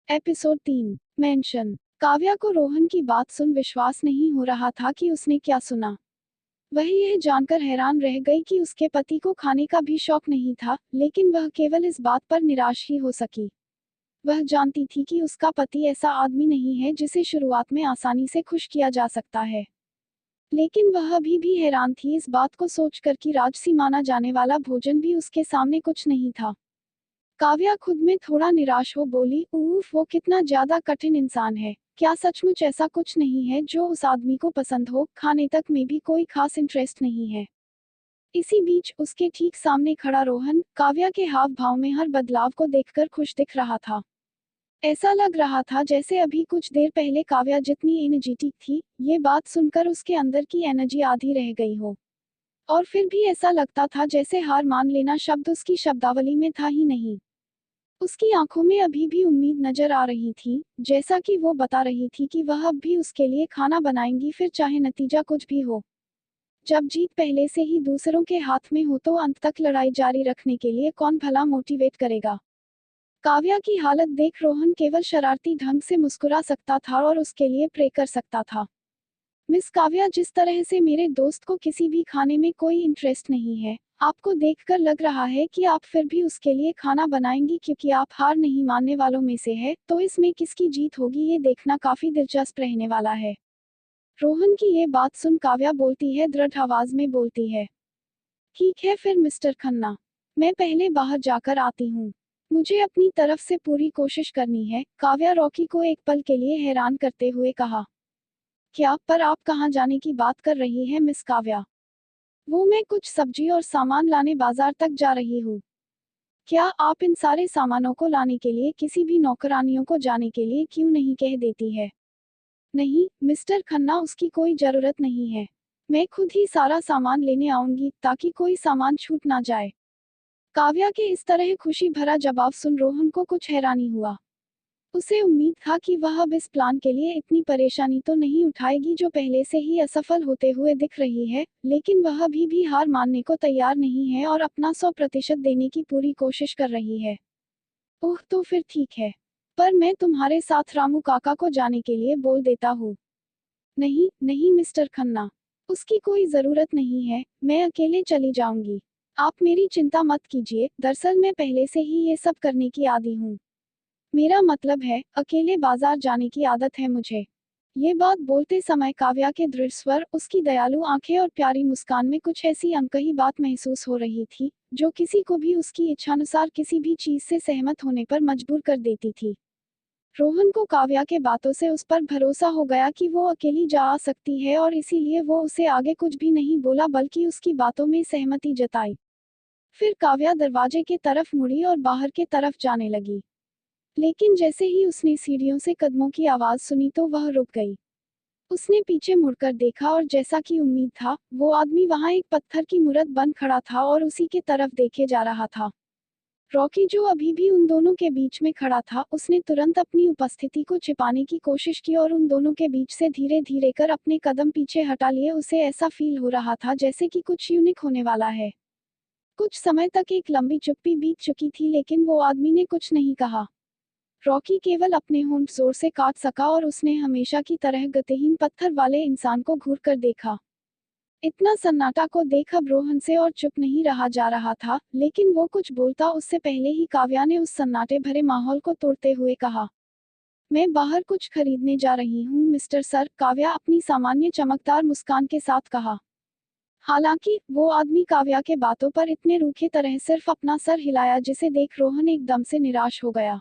Episode 3 mention. Kavya को रोहन की बात सुन विश्वास नहीं हो रहा था कि उसने क्या सुना। वह यह जानकर हैरान रह गई कि उसके पति को खाने का भी शौक नहीं था, लेकिन वह केवल इस बात पर निराश ही हो सकी। वह जानती थी कि उसका पति ऐसा आदमी नहीं है जिसे शुरुआत में आसानी से खुश किया जा सकता है। लेकिन वह अभी भी हैरान थी इस बात को सोचकर कि राजसी माना जाने वाला भोजन भी उसके सामने कुछ नहीं था। काव्या खुद में थोड़ा निराश हो बोली, उफ, वो कितना ज्यादा कठिन इंसान है। क्या सचमुच ऐसा कुछ नहीं है जो उस आदमी को पसंद हो? खाने तक में भी कोई खास इंटरेस्ट नहीं है। इसी बीच उसके ठीक सामने खड़ा रोहन काव्या के हाव भाव में हर बदलाव को देखकर खुश दिख रहा था। ऐसा लग रहा था जैसे अभी कुछ देर पहले काव्या जितनी एनर्जेटिक थी, ये बात सुनकर उसके अंदर की एनर्जी आधी रह गई हो। और फिर भी ऐसा लगता था जैसे हार मान लेना शब्द उसकी शब्दावली में था ही नहीं। उसकी आंखों में अभी भी उम्मीद नजर आ रही थी, जैसा कि वो बता रही थी कि वह अब भी उसके लिए खाना बनाएंगी, फिर चाहे नतीजा कुछ भी हो। जब जीत पहले से ही दूसरों के हाथ में हो तो अंत तक लड़ाई जारी रखने के लिए कौन भला मोटिवेट करेगा। काव्या की हालत देख रोहन केवल शरारती ढंग से मुस्कुरा सकता था और उसके लिए प्रे कर सकता था। मिस काव्या, जिस तरह से मेरे दोस्त को किसी भी खाने में कोई इंटरेस्ट नहीं है, आपको देखकर लग रहा है कि आप फिर भी उसके लिए खाना बनाएंगी क्योंकि आप हार नहीं मानने वालों में से है, तो इसमें किसकी जीत होगी ये देखना काफी दिलचस्प रहने वाला है। रोहन की ये बात सुन काव्या बोलती है, दृढ़ आवाज में बोलती है, ठीक है फिर मिस्टर खन्ना, मैं पहले बाहर जाकर आती हूँ। मुझे अपनी तरफ से पूरी कोशिश करनी है। काव्या रॉकी को एक पल के लिए हैरान करते हुए कहा, क्या? पर आप कहाँ जाने की बात कर रही हैं मिस काव्या? वो, मैं कुछ सब्जी और सामान लाने बाजार तक जा रही हूँ। क्या आप इन सारे सामानों को लाने के लिए किसी भी नौकरानियों को जाने के लिए क्यों नहीं कह देती है? नहीं मिस्टर खन्ना, उसकी कोई जरूरत नहीं है। मैं खुद ही सारा सामान लेने आऊंगी ताकि कोई सामान छूट ना जाए। काव्या के इस तरह खुशी भरा जवाब सुन रोहन को कुछ हैरानी हुआ। उसे उम्मीद था कि वह अब इस प्लान के लिए इतनी परेशानी तो नहीं उठाएगी जो पहले से ही असफल होते हुए दिख रही है, लेकिन वह अभी भी हार मानने को तैयार नहीं है और अपना 100% देने की पूरी कोशिश कर रही है। ओह, तो फिर ठीक है। पर मैं तुम्हारे साथ रामू काका को जाने के लिए बोल देता हूँ। नहीं नहीं मिस्टर खन्ना, उसकी कोई जरूरत नहीं है, मैं अकेले चली जाऊंगी। आप मेरी चिंता मत कीजिए, दरअसल मैं पहले से ही ये सब करने की आदी हूँ। मेरा मतलब है, अकेले बाजार जाने की आदत है मुझे। ये बात बोलते समय काव्या के दृढ़ स्वर, उसकी दयालु आंखें और प्यारी मुस्कान में कुछ ऐसी अनकही बात महसूस हो रही थी, जो किसी को भी उसकी इच्छानुसार किसी भी चीज से सहमत होने पर मजबूर कर देती थी। रोहन को काव्या के बातों से उस पर भरोसा हो गया कि वो अकेली जा आ सकती है और इसीलिए वो उसे आगे कुछ भी नहीं बोला बल्कि उसकी बातों में सहमति जताई। फिर काव्या दरवाजे के तरफ मुड़ी और बाहर के तरफ जाने लगी। लेकिन जैसे ही उसने सीढ़ियों से कदमों की आवाज सुनी तो वह रुक गई। उसने पीछे मुड़कर देखा और जैसा कि उम्मीद था, वो आदमी वहां एक पत्थर की मूरत बन खड़ा था और उसी के तरफ देखे जा रहा था। रॉकी, जो अभी भी उन दोनों के बीच में खड़ा था, उसने तुरंत अपनी उपस्थिति को छिपाने की कोशिश की और उन दोनों के बीच से धीरे धीरे कर अपने कदम पीछे हटा लिए। उसे ऐसा फील हो रहा था जैसे कि कुछ यूनिक होने वाला है। कुछ समय तक एक लंबी चुप्पी बीत चुकी थी, लेकिन वो आदमी ने कुछ नहीं कहा। रॉकी केवल अपने होंठ जोर से काट सका और उसने हमेशा की तरह गतिहीन पत्थर वाले इंसान को घूर कर देखा। इतना सन्नाटा को देख अब रोहन से और चुप नहीं रहा जा रहा था, लेकिन वो कुछ बोलता उससे पहले ही काव्या ने उस सन्नाटे भरे माहौल को तोड़ते हुए कहा, मैं बाहर कुछ खरीदने जा रही हूँ मिस्टर सर। काव्या अपनी सामान्य चमकदार मुस्कान के साथ कहा। हालांकि वो आदमी काव्या के बातों पर इतने रूखे तरह सिर्फ अपना सर हिलाया, जिसे देख रोहन एकदम से निराश हो गया।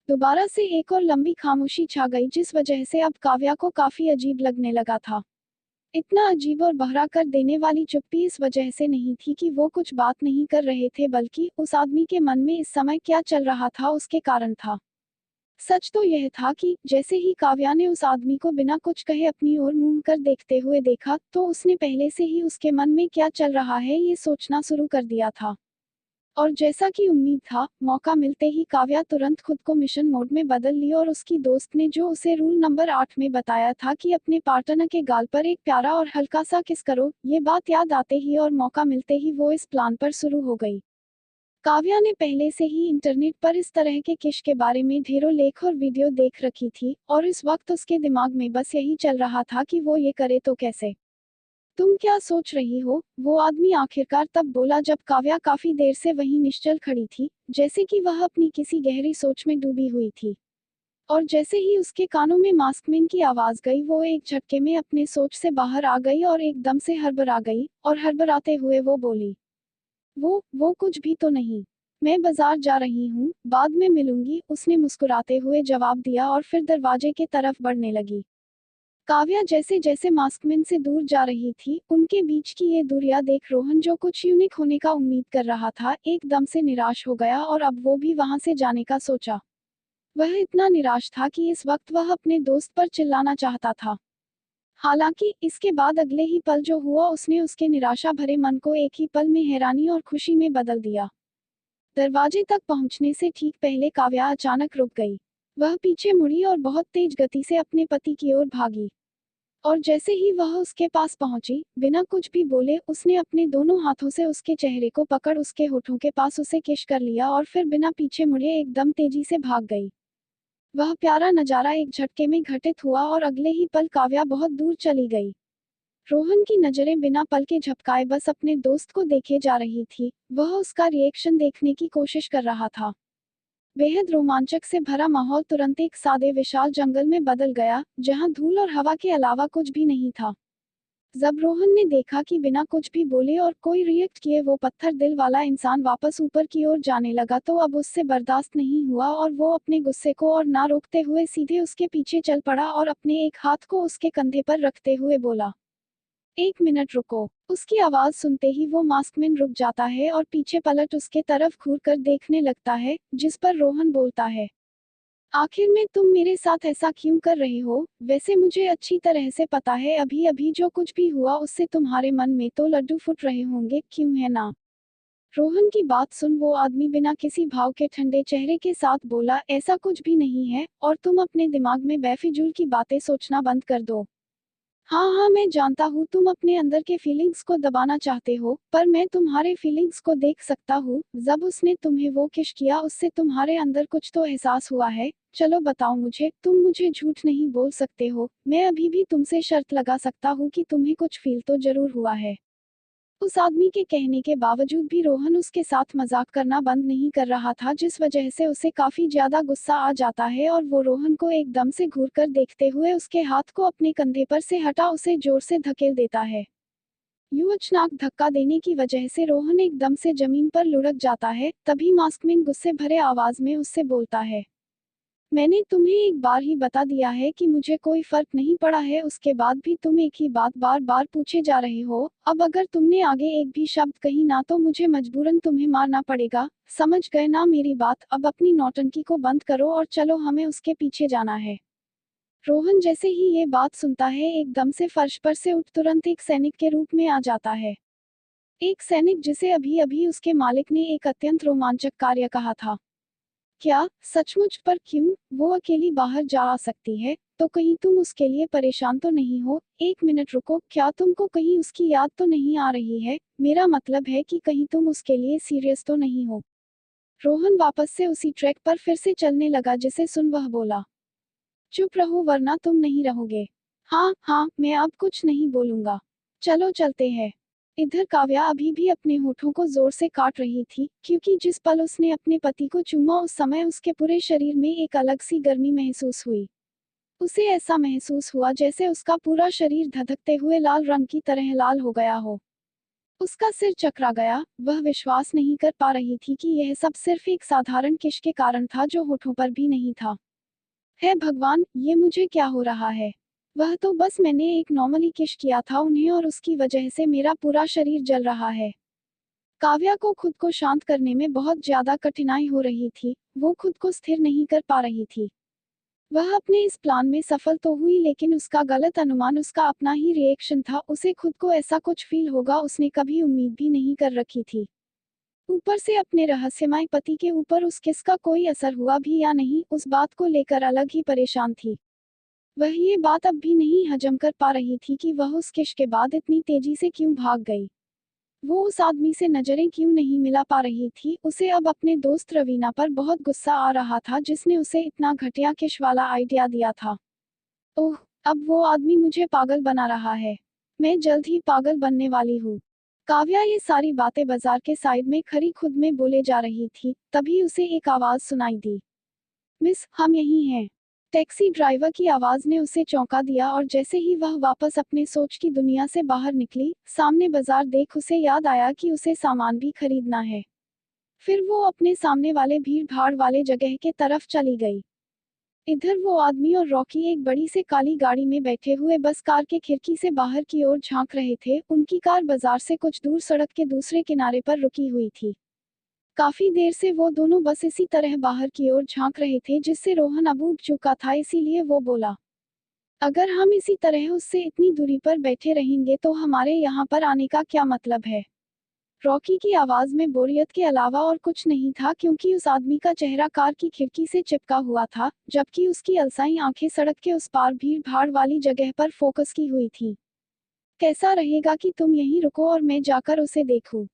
दोबारा से एक और लंबी खामोशी छा गई, जिस वजह से अब काव्या को काफी अजीब लगने लगा था। इतना अजीब और बहरा कर देने वाली चुप्पी इस वजह से नहीं थी कि वो कुछ बात नहीं कर रहे थे, बल्कि उस आदमी के मन में इस समय क्या चल रहा था उसके कारण था। सच तो यह था कि जैसे ही काव्या ने उस आदमी को बिना कुछ कहे अपनी ओर मुंह कर देखते हुए देखा, तो उसने पहले से ही उसके मन में क्या चल रहा है ये सोचना शुरू कर दिया था। और जैसा कि उम्मीद था, मौका मिलते ही काव्या तुरंत खुद को मिशन मोड में बदल ली और उसकी दोस्त ने जो उसे रूल नंबर 8 में बताया था कि अपने पार्टनर के गाल पर एक प्यारा और हल्का सा किस करो, ये बात याद आते ही और मौका मिलते ही वो इस प्लान पर शुरू हो गई। काव्या ने पहले से ही इंटरनेट पर इस तरह के किश के बारे में ढेरों लेख और वीडियो देख रखी थी और इस वक्त उसके दिमाग में बस यही चल रहा था कि वो ये करे तो कैसे। तुम क्या सोच रही हो? वो आदमी आखिरकार तब बोला जब काव्या काफी देर से वहीं निश्चल खड़ी थी, जैसे कि वह अपनी किसी गहरी सोच में डूबी हुई थी। और जैसे ही उसके कानों में मास्कमैन की आवाज गई, वो एक झटके में अपने सोच से बाहर आ गई और एकदम से हड़बड़ा गई, और हड़बड़ाते हुए वो बोली, वो कुछ भी तो नहीं। मैं बाजार जा रही हूँ, बाद में मिलूंगी, उसने मुस्कुराते हुए जवाब दिया और फिर दरवाजे के तरफ बढ़ने लगी। काव्या जैसे जैसे मास्कमैन से दूर जा रही थी, उनके बीच की ये दूरियां देख रोहन, जो कुछ यूनिक होने का उम्मीद कर रहा था, एकदम से निराश हो गया और अब वो भी वहां से जाने का सोचा। वह इतना निराश था कि इस वक्त वह अपने दोस्त पर चिल्लाना चाहता था। हालांकि इसके बाद अगले ही पल जो हुआ, उसने उसके निराशा भरे मन को एक ही पल में हैरानी और खुशी में बदल दिया। दरवाजे तक पहुंचने से ठीक पहले काव्या अचानक रुक गई। वह पीछे मुड़ी और बहुत तेज गति से अपने पति की ओर भागी। और जैसे ही वह उसके पास पहुंची, बिना कुछ भी बोले उसने अपने दोनों हाथों से उसके चेहरे को पकड़ उसके होठों के पास उसे किस कर लिया और फिर बिना पीछे मुड़े एकदम तेजी से भाग गई। वह प्यारा नजारा एक झटके में घटित हुआ और अगले ही पल काव्या बहुत दूर चली गई। रोहन की नजरें बिना पल के झपकाए बस अपने दोस्त को देखे जा रही थी। वह उसका रिएक्शन देखने की कोशिश कर रहा था। बेहद रोमांचक से भरा माहौल तुरंत एक सादे विशाल जंगल में बदल गया, जहां धूल और हवा के अलावा कुछ भी नहीं था। जब रोहन ने देखा कि बिना कुछ भी बोले और कोई रिएक्ट किए वो पत्थर दिल वाला इंसान वापस ऊपर की ओर जाने लगा, तो अब उससे बर्दाश्त नहीं हुआ और वो अपने गुस्से को और ना रोकते हुए सीधे उसके पीछे चल पड़ा और अपने एक हाथ को उसके कंधे पर रखते हुए बोला, एक मिनट रुको। उसकी आवाज सुनते ही वो मास्कमैन रुक जाता है और पीछे पलट उसके तरफ घूर कर देखने लगता है, जिस पर रोहन बोलता है, आखिर में तुम मेरे साथ ऐसा क्यों कर रहे हो? वैसे मुझे अच्छी तरह से पता है अभी अभी जो कुछ भी हुआ उससे तुम्हारे मन में तो लड्डू फूट रहे होंगे, क्यों है ना? रोहन की बात सुन वो आदमी बिना किसी भाव के ठंडे चेहरे के साथ बोला, ऐसा कुछ भी नहीं है, और तुम अपने दिमाग में बेफिजूल की बातें सोचना बंद कर दो। हाँ हाँ, मैं जानता हूँ तुम अपने अंदर के फीलिंग्स को दबाना चाहते हो, पर मैं तुम्हारे फीलिंग्स को देख सकता हूँ। जब उसने तुम्हें वो किस किया, उससे तुम्हारे अंदर कुछ तो एहसास हुआ है। चलो बताओ मुझे, तुम मुझे झूठ नहीं बोल सकते हो। मैं अभी भी तुमसे शर्त लगा सकता हूँ कि तुम्हें कुछ फील तो जरूर हुआ है। उस आदमी के कहने के बावजूद भी रोहन उसके साथ मजाक करना बंद नहीं कर रहा था, जिस वजह से उसे काफी ज्यादा गुस्सा आ जाता है और वो रोहन को एकदम से घूर कर देखते हुए उसके हाथ को अपने कंधे पर से हटा उसे जोर से धकेल देता है। यूं अचानक धक्का देने की वजह से रोहन एकदम से जमीन पर लुढ़क जाता है। तभी मास्कमैन गुस्से भरे आवाज में उससे बोलता है, मैंने तुम्हें एक बार ही बता दिया है कि मुझे कोई फर्क नहीं पड़ा है, उसके बाद भी तुम एक ही बात बार बार पूछे जा रहे हो। अब अगर तुमने आगे एक भी शब्द कही ना तो मुझे मजबूरन तुम्हें मारना पड़ेगा। समझ गए ना मेरी बात? अब अपनी नौटंकी को बंद करो और चलो, हमें उसके पीछे जाना है। रोहन जैसे ही ये बात सुनता है, एकदम से फर्श पर से उठ तुरंत एक सैनिक के रूप में आ जाता है। एक सैनिक जिसे अभी अभी उसके मालिक ने एक अत्यंत रोमांचक कार्य कहा था। क्या सचमुच? पर क्यों? वो अकेली बाहर जा आ सकती है, तो कहीं तुम उसके लिए परेशान तो नहीं हो? एक मिनट रुको, क्या तुमको कहीं उसकी याद तो नहीं आ रही है? मेरा मतलब है कि कहीं तुम उसके लिए सीरियस तो नहीं हो? रोहन वापस से उसी ट्रैक पर फिर से चलने लगा, जिसे सुन वह बोला, चुप रहो वरना तुम नहीं रहोगे। हाँ हाँ, मैं अब कुछ नहीं बोलूंगा। चलो चलते हैं। इधर काव्या अभी भी अपने होठों को जोर से काट रही थी, क्योंकि जिस पल उसने अपने पति को चूमा, उस समय उसके पूरे शरीर में एक अलग सी गर्मी महसूस हुई। उसे ऐसा महसूस हुआ जैसे उसका पूरा शरीर धधकते हुए लाल रंग की तरह लाल हो गया हो। उसका सिर चकरा गया। वह विश्वास नहीं कर पा रही थी कि यह सब सिर्फ एक साधारण किश के कारण था, जो होठों पर भी नहीं था। हे भगवान, ये मुझे क्या हो रहा है? वह तो बस मैंने एक नॉर्मली किश किया था उन्हें, और उसकी वजह से मेरा पूरा शरीर जल रहा है। काव्या को खुद को शांत करने में बहुत ज्यादा कठिनाई हो रही थी। वो खुद को स्थिर नहीं कर पा रही थी। वह अपने इस प्लान में सफल तो हुई, लेकिन उसका गलत अनुमान उसका अपना ही रिएक्शन था। उसे खुद को ऐसा कुछ फील होगा, उसने कभी उम्मीद भी नहीं कर रखी थी। ऊपर से अपने रहस्यमय पति के ऊपर उस किस का कोई असर हुआ भी या नहीं, उस बात को लेकर अलग ही परेशान थी। वह ये बात अब भी नहीं हजम कर पा रही थी कि वह उस किश के बाद इतनी तेजी से क्यों भाग गई। वो उस आदमी से नजरें क्यों नहीं मिला पा रही थी। उसे अब अपने दोस्त रवीना पर बहुत गुस्सा आ रहा था जिसने उसे इतना घटिया किश वाला आइडिया दिया था। ओह, अब वो आदमी मुझे पागल बना रहा है। मैं जल्द ही पागल बनने वाली हूँ। काव्या ये सारी बातें बाजार के साइड में खड़ी खुद में बोले जा रही थी, तभी उसे एक आवाज सुनाई दी। मिस, हम यहीं हैं। टैक्सी ड्राइवर की आवाज ने उसे चौंका दिया और जैसे ही वह वापस अपने सोच की दुनिया से बाहर निकली, सामने बाजार देख उसे याद आया कि उसे सामान भी खरीदना है। फिर वो अपने सामने वाले भीड़ भाड़ वाले जगह के तरफ चली गई। इधर वो आदमी और रॉकी एक बड़ी से काली गाड़ी में बैठे हुए बस कार के खिड़की से बाहर की ओर झांक रहे थे। उनकी कार बाजार से कुछ दूर सड़क के दूसरे किनारे पर रुकी हुई थी। काफी देर से वो दोनों बस इसी तरह बाहर की ओर झांक रहे थे जिससे रोहन अब ऊब चुका था, इसीलिए वो बोला, अगर हम इसी तरह उससे इतनी दूरी पर बैठे रहेंगे तो हमारे यहाँ पर आने का क्या मतलब है। रॉकी की आवाज में बोरियत के अलावा और कुछ नहीं था क्योंकि उस आदमी का चेहरा कार की खिड़की से चिपका हुआ था, जबकि उसकी अलसाई आंखें सड़क के उस पार भीड़ भाड़ वाली जगह पर फोकस की हुई थी। कैसा रहेगा कि तुम यहीं रुको और मैं जाकर उसे देखूं।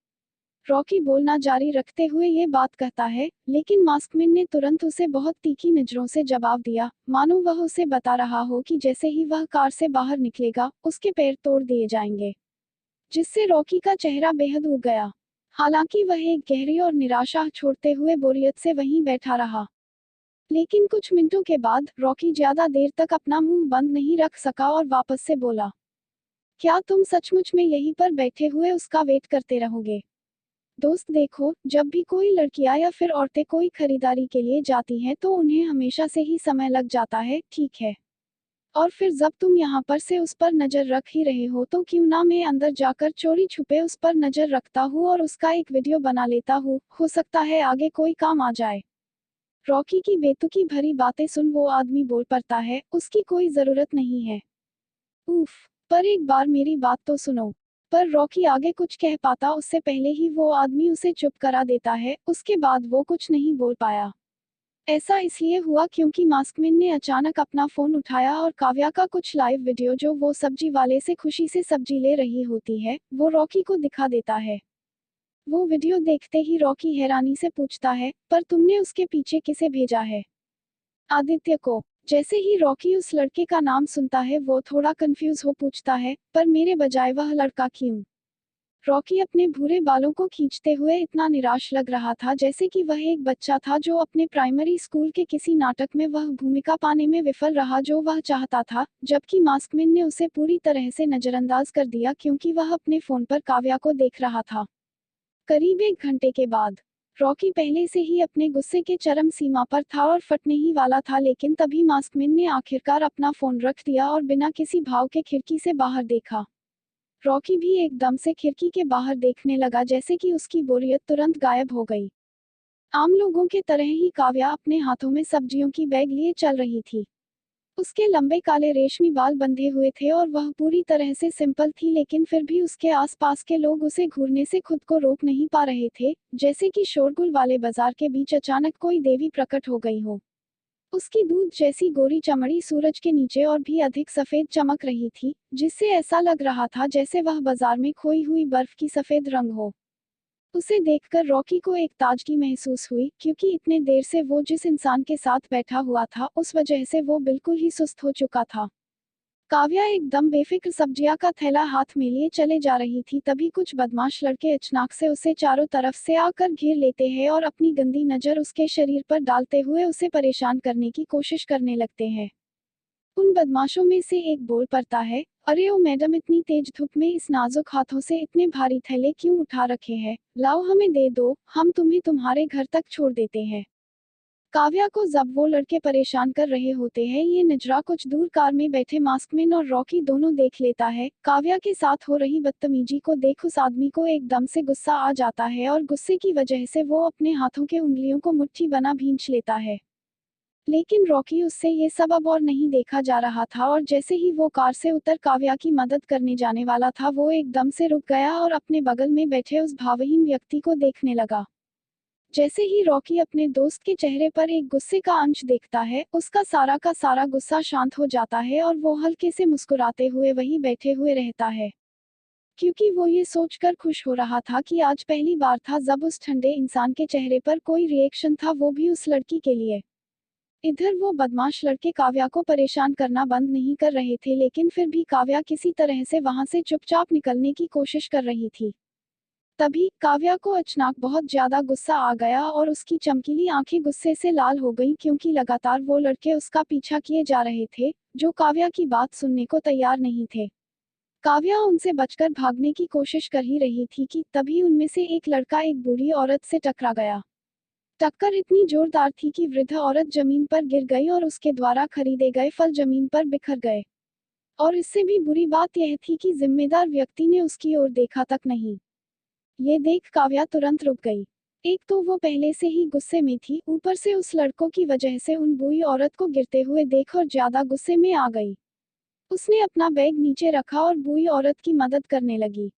रॉकी बोलना जारी रखते हुए ये बात कहता है, लेकिन मास्कमैन ने तुरंत उसे बहुत तीखी नजरों से जवाब दिया, मानो वह उसे बता रहा हो कि जैसे ही वह कार से बाहर निकलेगा उसके पैर तोड़ दिए जाएंगे। जिससे रॉकी का चेहरा बेहद उब गया। हालांकि वह एक गहरी और निराशा छोड़ते हुए बोरियत से वहीं बैठा रहा। लेकिन कुछ मिनटों के बाद रॉकी ज्यादा देर तक अपना मुंह बंद नहीं रख सका और वापस से बोला, क्या तुम सचमुच में यहीं पर बैठे हुए उसका वेट करते रहोगे। दोस्त देखो, जब भी कोई लड़कियां या फिर औरतें कोई खरीदारी के लिए जाती हैं तो उन्हें हमेशा से ही समय लग जाता है, ठीक है। और फिर जब तुम यहाँ पर से उस पर नजर रख ही रहे हो तो क्यों ना मैं अंदर जाकर चोरी छुपे उस पर नजर रखता हूँ और उसका एक वीडियो बना लेता हूँ, हो सकता है आगे कोई काम आ जाए। रॉकी की बेतुकी भरी बातें सुन वो आदमी बोल पड़ता है, उसकी कोई जरूरत नहीं है। उफ, पर एक बार मेरी बात तो सुनो। पर रॉकी आगे कुछ कह पाता उससे पहले ही वो आदमी उसे चुप करा देता है, उसके बाद वो कुछ नहीं बोल पाया। ऐसा इसलिए हुआ क्योंकि मास्कमैन ने अचानक अपना फोन उठाया और काव्या का कुछ लाइव वीडियो जो वो सब्जी वाले से खुशी से सब्जी ले रही होती है, वो रॉकी को दिखा देता है। वो वीडियो देखते ही रॉकी हैरानी से पूछता है, पर तुमने उसके पीछे किसे भेजा है। आदित्य को। जैसे ही रॉकी उस लड़के का नाम सुनता है वो थोड़ा कंफ्यूज हो पूछता है, पर मेरे बजाय वह लड़का क्यों। रॉकी अपने भूरे बालों को खींचते हुए इतना निराश लग रहा था जैसे कि वह एक बच्चा था जो अपने प्राइमरी स्कूल के किसी नाटक में वह भूमिका पाने में विफल रहा जो वह चाहता था, जबकि मास्कमैन ने उसे पूरी तरह से नजरअंदाज कर दिया क्योंकि वह अपने फोन पर काव्या को देख रहा था। करीब 1 घंटे के बाद रॉकी पहले से ही अपने गुस्से के चरम सीमा पर था और फटने ही वाला था, लेकिन तभी मास्कमैन ने आखिरकार अपना फोन रख दिया और बिना किसी भाव के खिड़की से बाहर देखा। रॉकी भी एकदम से खिड़की के बाहर देखने लगा जैसे कि उसकी बोरियत तुरंत गायब हो गई। आम लोगों के तरह ही काव्या अपने हाथों में सब्जियों की बैग लिए चल रही थी। उसके लंबे काले रेशमी बाल बंधे हुए थे और वह पूरी तरह से सिंपल थी, लेकिन फिर भी उसके आसपास के लोग उसे घूरने से खुद को रोक नहीं पा रहे थे, जैसे कि शोरगुल वाले बाजार के बीच अचानक कोई देवी प्रकट हो गई हो। उसकी दूध जैसी गोरी चमड़ी सूरज के नीचे और भी अधिक सफेद चमक रही थी, जिससे ऐसा लग रहा था जैसे वह बाजार में खोई हुई बर्फ की सफेद रंग हो। उसे देखकर रॉकी को एक ताजगी महसूस हुई क्योंकि इतने देर से वो जिस इंसान के साथ बैठा हुआ था उस वजह से वो बिल्कुल ही सुस्त हो चुका था। काव्या एकदम बेफिक्र सब्जियां का थैला हाथ में लिए चले जा रही थी, तभी कुछ बदमाश लड़के अचानक से उसे चारों तरफ से आकर घेर लेते हैं और अपनी गंदी नजर उसके शरीर पर डालते हुए उसे परेशान करने की कोशिश करने लगते हैं। उन बदमाशों में से एक बोल पड़ता है, अरे ओ मैडम, इतनी तेज धूप में इस नाजुक हाथों से इतने भारी थैले क्यों उठा रखे हैं, लाओ हमें दे दो, हम तुम्हें तुम्हारे घर तक छोड़ देते हैं। काव्या को जब वो लड़के परेशान कर रहे होते हैं ये नजरा कुछ दूर कार में बैठे मास्कमैन और रॉकी दोनों देख लेता है। काव्या के साथ हो रही बदतमीजी को देख उस आदमी को एकदम से गुस्सा आ जाता है और गुस्से की वजह से वो अपने हाथों के उंगलियों को मुट्ठी बना भींच लेता है। लेकिन रॉकी उससे ये सब अब और नहीं देखा जा रहा था और जैसे ही वो कार से उतर काव्या की मदद करने जाने वाला था वो एकदम से रुक गया और अपने बगल में बैठे उस भावहीन व्यक्ति को देखने लगा। जैसे ही रॉकी अपने दोस्त के चेहरे पर एक गुस्से का अंश देखता है उसका सारा का सारा गुस्सा शांत हो जाता है और वो हल्के से मुस्कुराते हुए वहीं बैठे हुए रहता है। क्योंकि वो ये सोचकर खुश हो रहा था कि आज पहली बार था जब उस ठंडे इंसान के चेहरे पर कोई रिएक्शन था, वो भी उस लड़की के लिए। इधर वो बदमाश लड़के काव्या को परेशान करना बंद नहीं कर रहे थे, लेकिन फिर भी काव्या किसी तरह से वहां से चुपचाप निकलने की कोशिश कर रही थी। तभी काव्या को अचानक बहुत ज्यादा गुस्सा आ गया और उसकी चमकीली आंखें गुस्से से लाल हो गईं, क्योंकि लगातार वो लड़के उसका पीछा किए जा रहे थे, जो काव्या की बात सुनने को तैयार नहीं थे। काव्या उनसे बचकर भागने की कोशिश कर ही रही थी कि तभी उनमें से एक लड़का एक बूढ़ी औरत से टकरा गया। टक्कर इतनी जोरदार थी कि वृद्ध औरत जमीन पर गिर गई और उसके द्वारा खरीदे गए फल जमीन पर बिखर गए। और इससे भी बुरी बात यह थी कि जिम्मेदार व्यक्ति ने उसकी ओर देखा तक नहीं। ये देख काव्या तुरंत रुक गई। एक तो वो पहले से ही गुस्से में थी, ऊपर से उस लड़कों की वजह से उन बूढ़ी औरत को गिरते हुए देख और ज्यादा गुस्से में आ गई। उसने अपना बैग नीचे रखा और बूढ़ी औरत की मदद करने लगी।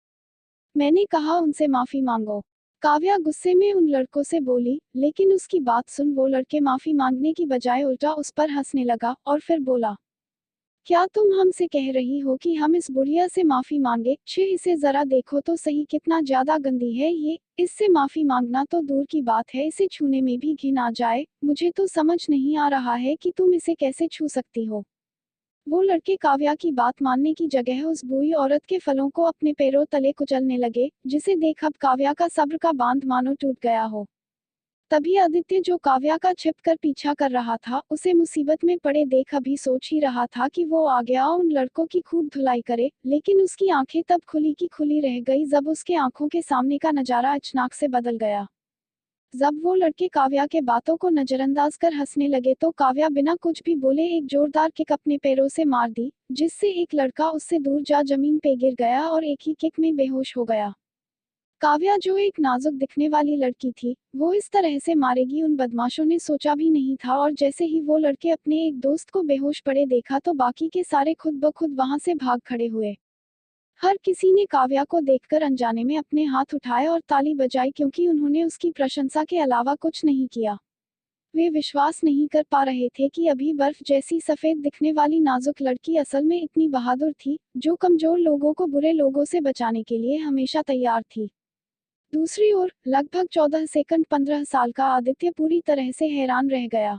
मैंने कहा उनसे माफी मांगो, काव्या गुस्से में उन लड़कों से बोली, लेकिन उसकी बात सुन वो लड़के माफी मांगने की बजाय उल्टा उस पर हंसने लगा और फिर बोला, क्या तुम हमसे कह रही हो कि हम इस बुढ़िया से माफी मांगे? छे, इसे जरा देखो तो सही, कितना ज्यादा गंदी है ये। इससे माफी मांगना तो दूर की बात है, इसे छूने में भी घिन आ जाए। मुझे तो समझ नहीं आ रहा है कि तुम इसे कैसे छू सकती हो। वो लड़के काव्या की बात मानने की जगह उस बूढ़ी औरत के फलों को अपने पैरों तले कुचलने लगे, जिसे देख अब काव्या का सब्र का बांध मानो टूट गया हो। तभी आदित्य, जो काव्या का छिपकर पीछा कर रहा था, उसे मुसीबत में पड़े देख अभी सोच ही रहा था कि वो आ गया उन लड़कों की खूब धुलाई करे, लेकिन उसकी आंखें तब खुली की खुली रह गई जब उसके आंखों के सामने का नजारा अचानक से बदल गया। जब वो लड़के काव्या के बातों को नजरअंदाज कर हंसने लगे तो काव्या बिना कुछ भी बोले एक जोरदार किक अपने पैरों से मार दी, जिससे एक लड़का उससे दूर जा जमीन पे गिर गया और एक ही किक में बेहोश हो गया। काव्या, जो एक नाजुक दिखने वाली लड़की थी, वो इस तरह से मारेगी उन बदमाशों ने सोचा भी नहीं था, और जैसे ही वो लड़के अपने एक दोस्त को बेहोश पड़े देखा तो बाकी के सारे खुद ब खुद वहां से भाग खड़े हुए। हर किसी ने काव्या को देखकर अनजाने में अपने हाथ उठाए और ताली बजाई, क्योंकि उन्होंने उसकी प्रशंसा के अलावा कुछ नहीं किया। वे विश्वास नहीं कर पा रहे थे कि अभी बर्फ जैसी सफेद दिखने वाली नाजुक लड़की असल में इतनी बहादुर थी, जो कमजोर लोगों को बुरे लोगों से बचाने के लिए हमेशा तैयार थी। दूसरी ओर लगभग 14 सेकंड 15 साल का आदित्य पूरी तरह से हैरान रह गया।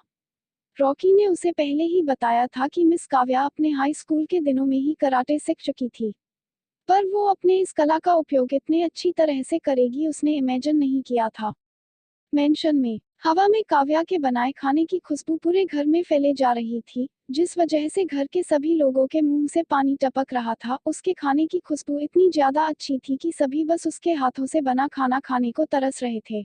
रॉकी ने उसे पहले ही बताया था कि मिस काव्या अपने हाई स्कूल के दिनों में ही कराटे सीख चुकी थी, पर वो अपने इस कला का उपयोग इतने अच्छी तरह से करेगी उसने इमेजिन नहीं किया था। मेंशन में हवा में काव्या के बनाए खाने की खुशबू पूरे घर में फैले जा रही थी, जिस वजह से घर के सभी लोगों के मुंह से पानी टपक रहा था। उसके खाने की खुशबू इतनी ज्यादा अच्छी थी कि सभी बस उसके हाथों से बना खाना खाने को तरस रहे थे।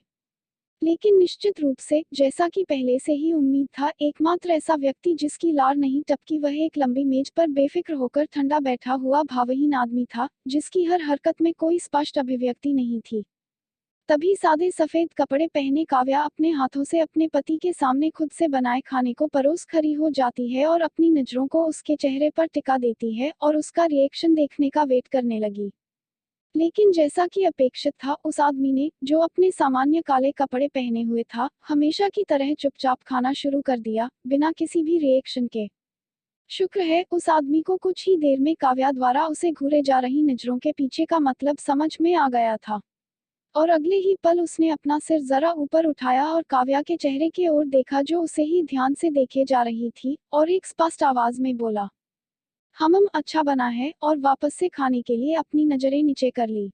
लेकिन निश्चित रूप से, जैसा कि पहले से ही उम्मीद था, एकमात्र ऐसा व्यक्ति जिसकी लार नहीं टपकी वह एक लंबी मेज पर बेफिक्र होकर ठंडा बैठा हुआ भावहीन आदमी था, जिसकी हर हरकत में कोई स्पष्ट अभिव्यक्ति नहीं थी। तभी सादे सफेद कपड़े पहने काव्या अपने हाथों से अपने पति के सामने खुद से बनाए खाने को परोस खड़ी हो जाती है और अपनी नजरों को उसके चेहरे पर टिका देती है और उसका रिएक्शन देखने का वेट करने लगी। लेकिन जैसा कि अपेक्षित था, उस आदमी ने, जो अपने सामान्य काले कपड़े पहने हुए था, हमेशा की तरह चुपचाप खाना शुरू कर दिया, बिना किसी भी रिएक्शन के। शुक्र है, उस आदमी को कुछ ही देर में काव्या द्वारा उसे घूरे जा रही नजरों के पीछे का मतलब समझ में आ गया था। और अगले ही पल उसने अपना सिर जरा ऊपर उठाया और काव्या के चेहरे की ओर देखा, जो उसे ही ध्यान से देखे जा रही थी, और एक स्पष्ट आवाज में बोला, हमम अच्छा बना है, और वापस से खाने के लिए अपनी नजरें नीचे कर ली।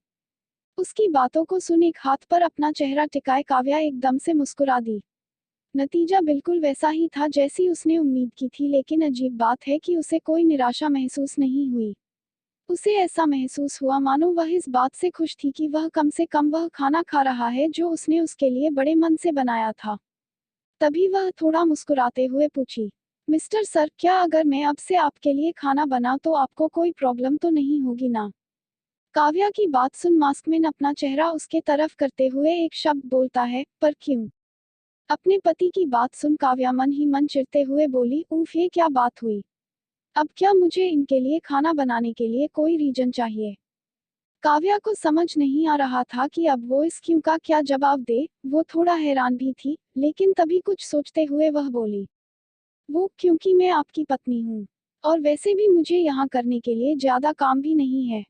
उसकी बातों को सुन एक हाथ पर अपना चेहरा टिकाए काव्या एकदम से मुस्कुरा दी। नतीजा बिल्कुल वैसा ही था जैसी उसने उम्मीद की थी, लेकिन अजीब बात है कि उसे कोई निराशा महसूस नहीं हुई। उसे ऐसा महसूस हुआ मानो वह इस बात से खुश थी कि वह कम से कम वह खाना खा रहा है जो उसने उसके लिए बड़े मन से बनाया था। तभी वह थोड़ा मुस्कुराते हुए पूछी, मिस्टर सर, क्या अगर मैं अब से आपके लिए खाना बनाऊं तो आपको कोई प्रॉब्लम तो नहीं होगी ना? काव्या की बात सुन मास्कमैन अपना चेहरा उसके तरफ करते हुए एक शब्द बोलता है, पर क्यों? अपने पति की बात सुन काव्या मन ही मन चिढ़ते हुए बोली, उफ, ये क्या बात हुई? अब क्या मुझे इनके लिए खाना बनाने के लिए कोई रीजन चाहिए? काव्या को समझ नहीं आ रहा था कि अब वो इस क्यों का क्या जवाब दे। वो थोड़ा हैरान भी थी, लेकिन तभी कुछ सोचते हुए वह बोली, वो क्योंकि मैं आपकी पत्नी हूँ, और वैसे भी मुझे यहाँ करने के लिए ज्यादा काम भी नहीं है।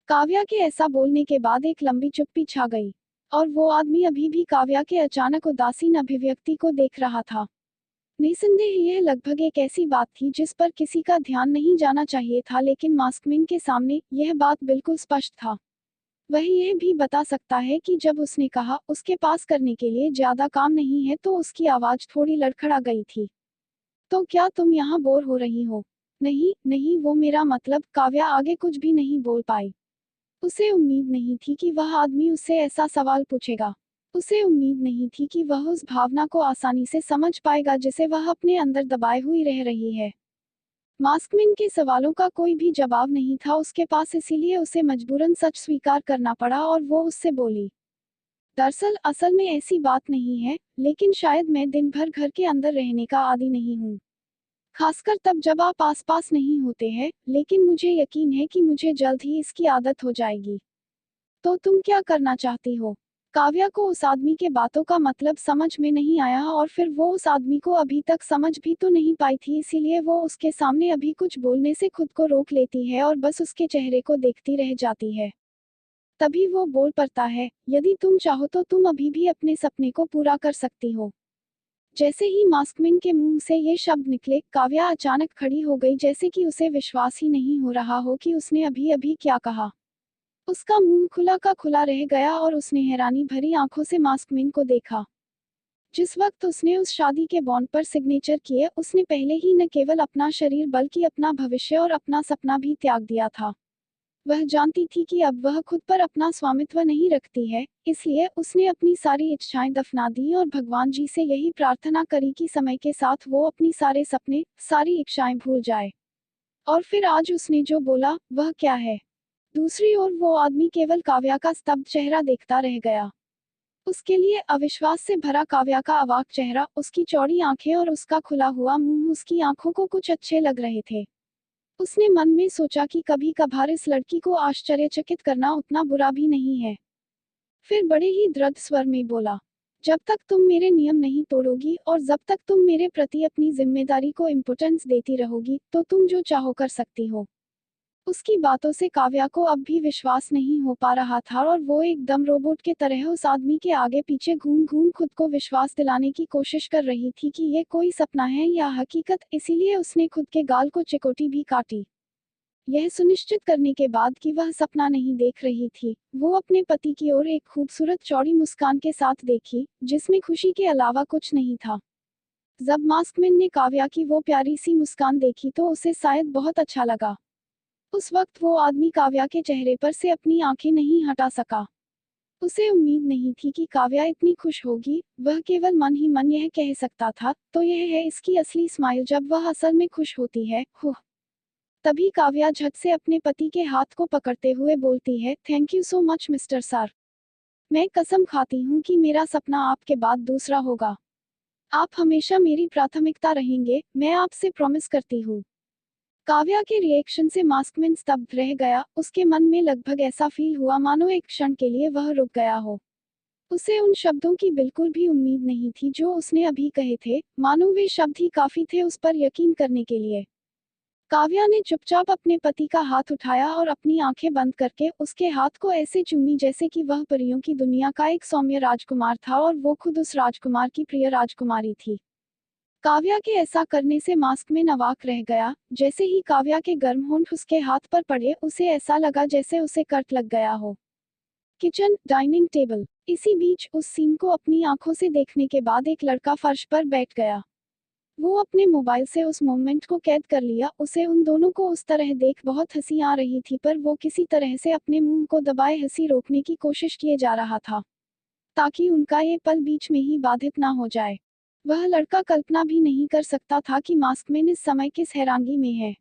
काव्या के ऐसा बोलने के बाद एक लंबी चुप्पी छा गई और वो आदमी अभी भी काव्या के अचानक उदासीन अभिव्यक्ति को देख रहा था। निसंदेह यह लगभग एक ऐसी बात थी जिस पर किसी का ध्यान नहीं जाना चाहिए था, लेकिन मास्कमैन के सामने यह बात बिल्कुल स्पष्ट था। वह यह भी बता सकता है कि जब उसने कहा उसके पास करने के लिए ज्यादा काम नहीं है तो उसकी आवाज थोड़ी लड़खड़ा गई थी। तो क्या तुम यहाँ बोर हो रही हो? नहीं नहीं, वो मेरा मतलब। काव्या आगे कुछ भी नहीं बोल पाई। उसे उम्मीद नहीं थी कि वह आदमी उससे ऐसा सवाल पूछेगा। उसे उम्मीद नहीं थी कि वह उस भावना को आसानी से समझ पाएगा जिसे वह अपने अंदर दबाए हुई रह रही है। मास्कमैन के सवालों का कोई भी जवाब नहीं था उसके पास, इसीलिए उसे मजबूरन सच स्वीकार करना पड़ा और वो उससे बोली, दरअसल असल में ऐसी बात नहीं है, लेकिन शायद मैं दिन भर घर के अंदर रहने का आदी नहीं हूँ, खासकर तब जब आप आसपास नहीं होते हैं, लेकिन मुझे यकीन है कि मुझे जल्द ही इसकी आदत हो जाएगी। तो तुम क्या करना चाहती हो? काव्या को उस आदमी के बातों का मतलब समझ में नहीं आया और फिर वो उस आदमी को अभी तक समझ भी तो नहीं पाई थी, इसीलिए वो उसके सामने अभी कुछ बोलने से खुद को रोक लेती है और बस उसके चेहरे को देखती रह जाती है। तभी वो बोल पड़ता है, यदि तुम चाहो तो तुम अभी भी अपने सपने को पूरा कर सकती हो। जैसे ही मास्कमैन के मुंह से ये शब्द निकले, काव्या अचानक खड़ी हो गई, जैसे कि उसे विश्वास ही नहीं हो रहा हो कि उसने अभी अभी क्या कहा। उसका मुंह खुला का खुला रह गया और उसने हैरानी भरी आंखों से मास्कमैन को देखा। जिस वक्त उसने उस शादी के बॉन्ड पर सिग्नेचर किए, उसने पहले ही न केवल अपना शरीर बल्कि अपना भविष्य और अपना सपना भी त्याग दिया था। वह जानती थी कि अब वह खुद पर अपना स्वामित्व नहीं रखती है, इसलिए उसने अपनी सारी इच्छाएं दफना दी और भगवान जी से यही प्रार्थना करी कि समय के साथ वो अपनी सारे सपने, सारी इच्छाएं भूल जाए। और फिर आज उसने जो बोला वह क्या है? दूसरी ओर वो आदमी केवल काव्या का स्तब्ध चेहरा देखता रह गया। उसके लिए अविश्वास से भरा काव्या का अवाक चेहरा, उसकी चौड़ी आंखें और उसका खुला हुआ मुंह उसकी आंखों को कुछ अच्छे लग रहे थे। उसने मन में सोचा कि कभी कभार इस लड़की को आश्चर्यचकित करना उतना बुरा भी नहीं है। फिर बड़े ही दृढ़ स्वर में बोला, जब तक तुम मेरे नियम नहीं तोड़ोगी और जब तक तुम मेरे प्रति अपनी जिम्मेदारी को इम्पोर्टेंस देती रहोगी, तो तुम जो चाहो कर सकती हो। उसकी बातों से काव्या को अब भी विश्वास नहीं हो पा रहा था और वो एकदम रोबोट के तरह उस आदमी के आगे पीछे घूम घूम खुद को विश्वास दिलाने की कोशिश कर रही थी कि ये कोई सपना है या हकीकत, इसीलिए उसने खुद के गाल को चिकोटी भी काटी। यह सुनिश्चित करने के बाद कि वह सपना नहीं देख रही थी, वो अपने पति की ओर एक खूबसूरत चौड़ी मुस्कान के साथ देखी, जिसमें खुशी के अलावा कुछ नहीं था। जब मास्कमैन ने काव्या की वो प्यारी सी मुस्कान देखी तो उसे शायद बहुत अच्छा लगा। उस वक्त वो आदमी काव्या के चेहरे पर से अपनी आंखें नहीं हटा सका। उसे उम्मीद नहीं थी कि काव्या इतनी खुश होगी, वह केवल मन ही मन यह कह सकता था, तो यह है इसकी असली स्माइल जब वह असल में खुश होती है। हुँ। तभी काव्या झट से अपने पति के हाथ को पकड़ते हुए बोलती है, thank you so much mister sir. मैं कसम खाती हूँ कि मेरा सपना आपके बाद दूसरा होगा। आप हमेशा मेरी प्राथमिकता रहेंगे, मैं आपसे प्रॉमिस करती हूँ। काव्या के रिएक्शन से मास्कमैन स्तब्ध रह गया, उसके मन में लगभग ऐसा फील हुआ मानो एक क्षण के लिए वह रुक गया हो। उसे उन शब्दों की बिल्कुल भी उम्मीद नहीं थी जो उसने अभी कहे थे, मानो वे शब्द ही काफी थे उस पर यकीन करने के लिए। काव्या ने चुपचाप अपने पति का हाथ उठाया और अपनी आंखें बंद करके उसके हाथ को ऐसे चूमी जैसे कि वह परियों की दुनिया का एक सौम्य राजकुमार था और वो खुद उस राजकुमार की प्रिय राजकुमारी थी। काव्या के ऐसा करने से मास्कमैन अवाक रह गया। जैसे ही काव्या के गर्म होंठ उसके हाथ पर पड़े, उसे ऐसा लगा जैसे उसे कट लग गया हो। Kitchen, dining table. इसी बीच उस सीन को अपनी आंखों से देखने के बाद एक लड़का फर्श पर बैठ गया। वो अपने मोबाइल से उस मोमेंट को कैद कर लिया। उसे उन दोनों को उस तरह देख बहुत हंसी आ रही थी, पर वो किसी तरह से अपने मुंह को दबाए हंसी रोकने की कोशिश किए जा रहा था, ताकि उनका ये पल बीच में ही बाधित ना हो जाए। वह लड़का कल्पना भी नहीं कर सकता था कि मास्कमैन इस समय किस हैरानगी में है।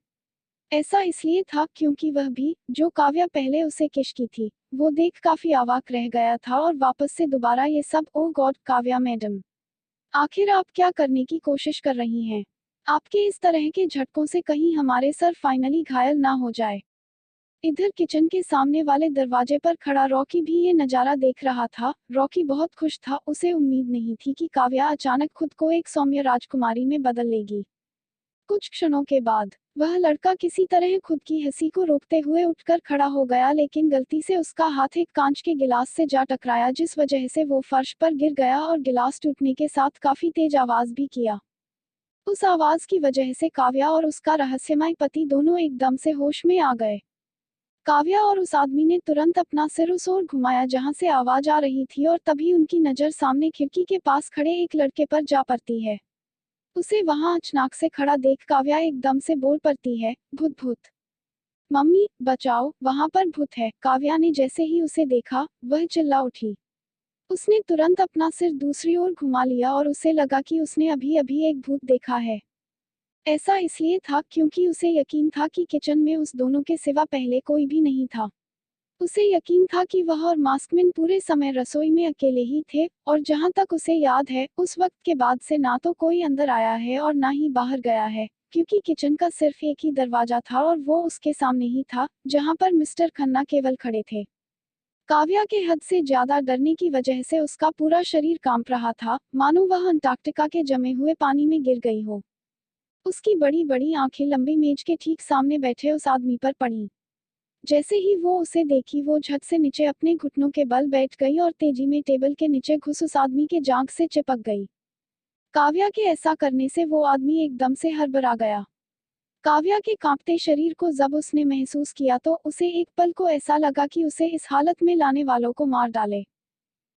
ऐसा इसलिए था क्योंकि वह भी, जो काव्या पहले उसे किश्की थी, वो देख काफी अवाक रह गया था और वापस से दोबारा ये सब, ओह गॉड काव्या मैडम, आखिर आप क्या करने की कोशिश कर रही हैं? आपके इस तरह के झटकों से कहीं हमारे सर फाइनली घायल ना हो जाए। इधर किचन के सामने वाले दरवाजे पर खड़ा रॉकी भी ये नजारा देख रहा था। रॉकी बहुत खुश था, उसे उम्मीद नहीं थी कि काव्या अचानक खुद को एक सौम्य राजकुमारी में बदल लेगी। कुछ क्षणों के बाद वह लड़का किसी तरह खुद की हंसी को रोकते हुए उठकर खड़ा हो गया, लेकिन गलती से उसका हाथ एक कांच के गिलास से जा टकराया, जिस वजह से वो फर्श पर गिर गया और गिलास टूटने के साथ काफी तेज आवाज भी किया। उस आवाज की वजह से काव्या और उसका रहस्यमय पति दोनों एकदम से होश में आ गए। काव्या और उस आदमी ने तुरंत अपना सिर उस ओर घुमाया जहां से आवाज आ रही थी, और तभी उनकी नजर सामने खिड़की के पास खड़े एक लड़के पर जा पड़ती है। उसे वहां अचानक से खड़ा देख काव्या एकदम से बोल पड़ती है, भूत भूत, मम्मी बचाओ, वहां पर भूत है। काव्या ने जैसे ही उसे देखा, वह चिल्ला उठी। उसने तुरंत अपना सिर दूसरी ओर घुमा लिया और उसे लगा कि उसने अभी अभी एक भूत देखा है। ऐसा इसलिए था क्योंकि उसे यकीन था कि किचन में उस दोनों के सिवा पहले कोई भी नहीं था। उसे यकीन था कि वह और मास्कमैन पूरे समय रसोई में अकेले ही थे, और जहां तक उसे याद है, उस वक्त के बाद से ना तो कोई अंदर आया है और ना ही बाहर गया है, क्योंकि किचन का सिर्फ एक ही दरवाजा था और वो उसके सामने ही था, जहां पर मिस्टर खन्ना केवल खड़े थे। काव्या के हद से ज्यादा डरने की वजह से उसका पूरा शरीर कांप रहा था, मानो वह अंटार्कटिका के जमे हुए पानी में गिर गई हो। उसकी बड़ी बड़ी आंखें लंबी मेज के ठीक सामने बैठे उस आदमी पर पड़ी। जैसे ही वो उसे देखी, वो झट से नीचे अपने घुटनों के बल बैठ गई और तेजी में टेबल के नीचे घुस उस आदमी के जांघ से चिपक गई। काव्या के ऐसा करने से वो आदमी एकदम से हड़बड़ा गया। काव्या के कांपते शरीर को जब उसने महसूस किया तो उसे एक पल को ऐसा लगा कि उसे इस हालत में लाने वालों को मार डाले।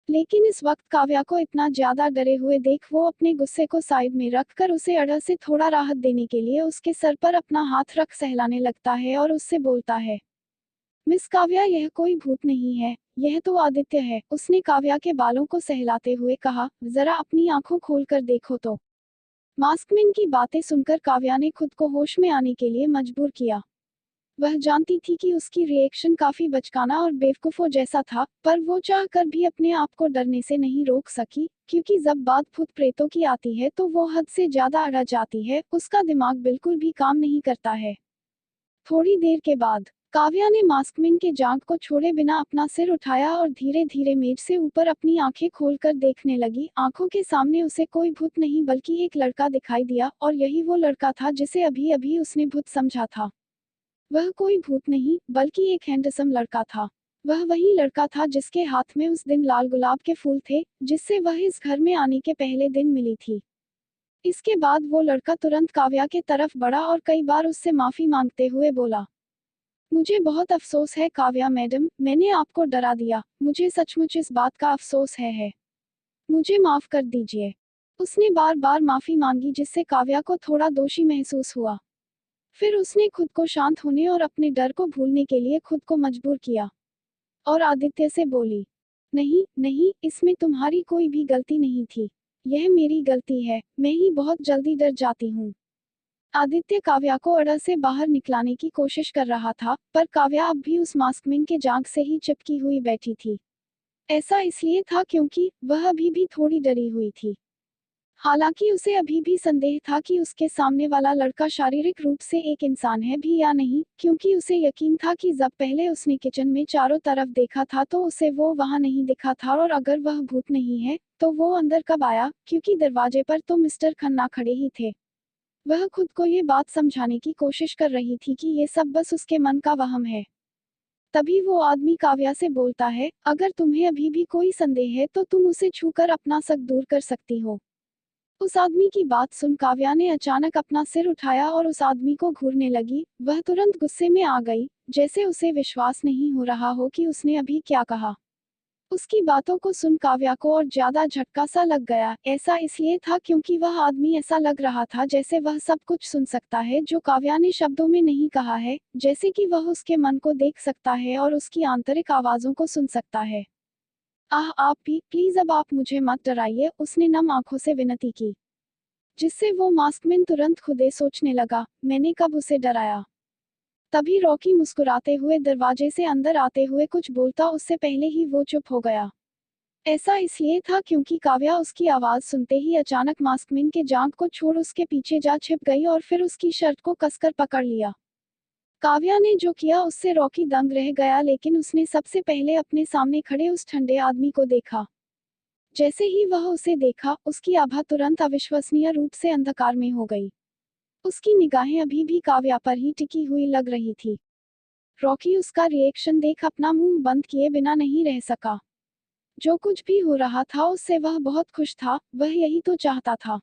लेकिन इस वक्त काव्या को इतना ज्यादा डरे हुए देख वो अपने गुस्से को साइड में रखकर उसे अड़ह से थोड़ा राहत देने के लिए उसके सर पर अपना हाथ रख सहलाने लगता है और उससे बोलता है, मिस काव्या, यह कोई भूत नहीं है, यह तो आदित्य है। उसने काव्या के बालों को सहलाते हुए कहा, जरा अपनी आंखों खोलकर देखो तो। मास्कमैन की बातें सुनकर काव्या ने खुद को होश में आने के लिए मजबूर किया। वह जानती थी कि उसकी रिएक्शन काफी बचकाना और बेवकूफों जैसा था, पर वो चाहकर भी अपने आप को डरने से नहीं रोक सकी, क्योंकि जब बात भूत प्रेतों की आती है तो वो हद से ज्यादा अड़ जाती है, उसका दिमाग बिल्कुल भी काम नहीं करता है। थोड़ी देर के बाद काव्या ने मास्कमैन के जांघ को छोड़े बिना अपना सिर उठाया और धीरे धीरे मेज से ऊपर अपनी आंखें खोलकर देखने लगी। आंखों के सामने उसे कोई भूत नहीं बल्कि एक लड़का दिखाई दिया, और यही वो लड़का था जिसे अभी अभी उसने भूत समझा था। वह कोई भूत नहीं बल्कि एक हैंडसम लड़का था। वह वही लड़का था जिसके हाथ में उस दिन लाल गुलाब के फूल थे, जिससे वह इस घर में आने के पहले दिन मिली थी। इसके बाद वो लड़का तुरंत काव्या के तरफ बढ़ा और कई बार उससे माफी मांगते हुए बोला, मुझे बहुत अफसोस है काव्या मैडम, मैंने आपको डरा दिया, मुझे सचमुच इस बात का अफसोस है। मुझे माफ कर दीजिए। उसने बार बार माफी मांगी, जिससे काव्या को थोड़ा दोषी महसूस हुआ। फिर उसने खुद को शांत होने और अपने डर को भूलने के लिए खुद को मजबूर किया, और आदित्य से बोली, नहीं नहीं, इसमें तुम्हारी कोई भी गलती नहीं थी। यह मेरी गलती है, मैं ही बहुत जल्दी डर जाती हूँ। आदित्य काव्या को अड़ा से बाहर निकलाने की कोशिश कर रहा था, पर काव्या अब भी उस मास्कमैन के जांघ से ही चिपकी हुई बैठी थी। ऐसा इसलिए था क्योंकि वह अभी भी थोड़ी डरी हुई थी। हालांकि उसे अभी भी संदेह था कि उसके सामने वाला लड़का शारीरिक रूप से एक इंसान है भी या नहीं, क्योंकि उसे यकीन था कि जब पहले उसने किचन में चारों तरफ देखा था तो उसे वो वहां नहीं दिखा था, और अगर वह भूत नहीं है तो वो अंदर कब आया, क्योंकि दरवाजे पर तो मिस्टर खन्ना खड़े ही थे। वह खुद को ये बात समझाने की कोशिश कर रही थी कि ये सब बस उसके मन का वहम है। तभी वो आदमी काव्या से बोलता है, अगर तुम्हें अभी भी कोई संदेह है तो तुम उसे छूकर अपना शक दूर कर सकती हो। उस आदमी की बात सुन काव्या ने अचानक अपना सिर उठाया और उस आदमी को घूरने लगी। वह तुरंत गुस्से में आ गई, जैसे उसे विश्वास नहीं हो रहा हो कि उसने अभी क्या कहा। उसकी बातों को सुन काव्या को और ज्यादा झटका सा लग गया। ऐसा इसलिए था क्योंकि वह आदमी ऐसा लग रहा था जैसे वह सब कुछ सुन सकता है जो काव्या ने शब्दों में नहीं कहा है, जैसे कि वह उसके मन को देख सकता है और उसकी आंतरिक आवाजों को सुन सकता है। आह, आप भी प्लीज, अब आप मुझे मत डराइए, उसने नम आंखों से विनती की। जिससे वो मास्कमैन तुरंत खुदे सोचने लगा, मैंने कब उसे डराया। तभी रॉकी मुस्कुराते हुए दरवाजे से अंदर आते हुए कुछ बोलता उससे पहले ही वो चुप हो गया। ऐसा इसलिए था क्योंकि काव्या उसकी आवाज सुनते ही अचानक मास्कमैन के जांघ को छोड़ उसके पीछे जा छिप गई और फिर उसकी शर्ट को कसकर पकड़ लिया। काव्या ने जो किया उससे रॉकी दंग रह गया, लेकिन उसने सबसे पहले अपने सामने खड़े उस ठंडे आदमी को देखा। जैसे ही वह उसे देखा, उसकी आभा तुरंत अविश्वसनीय रूप से अंधकार में हो गई। उसकी निगाहें अभी भी काव्या पर ही टिकी हुई लग रही थी। रॉकी उसका रिएक्शन देख अपना मुंह बंद किए बिना नहीं रह सका। जो कुछ भी हो रहा था उससे वह बहुत खुश था, वह यही तो चाहता था।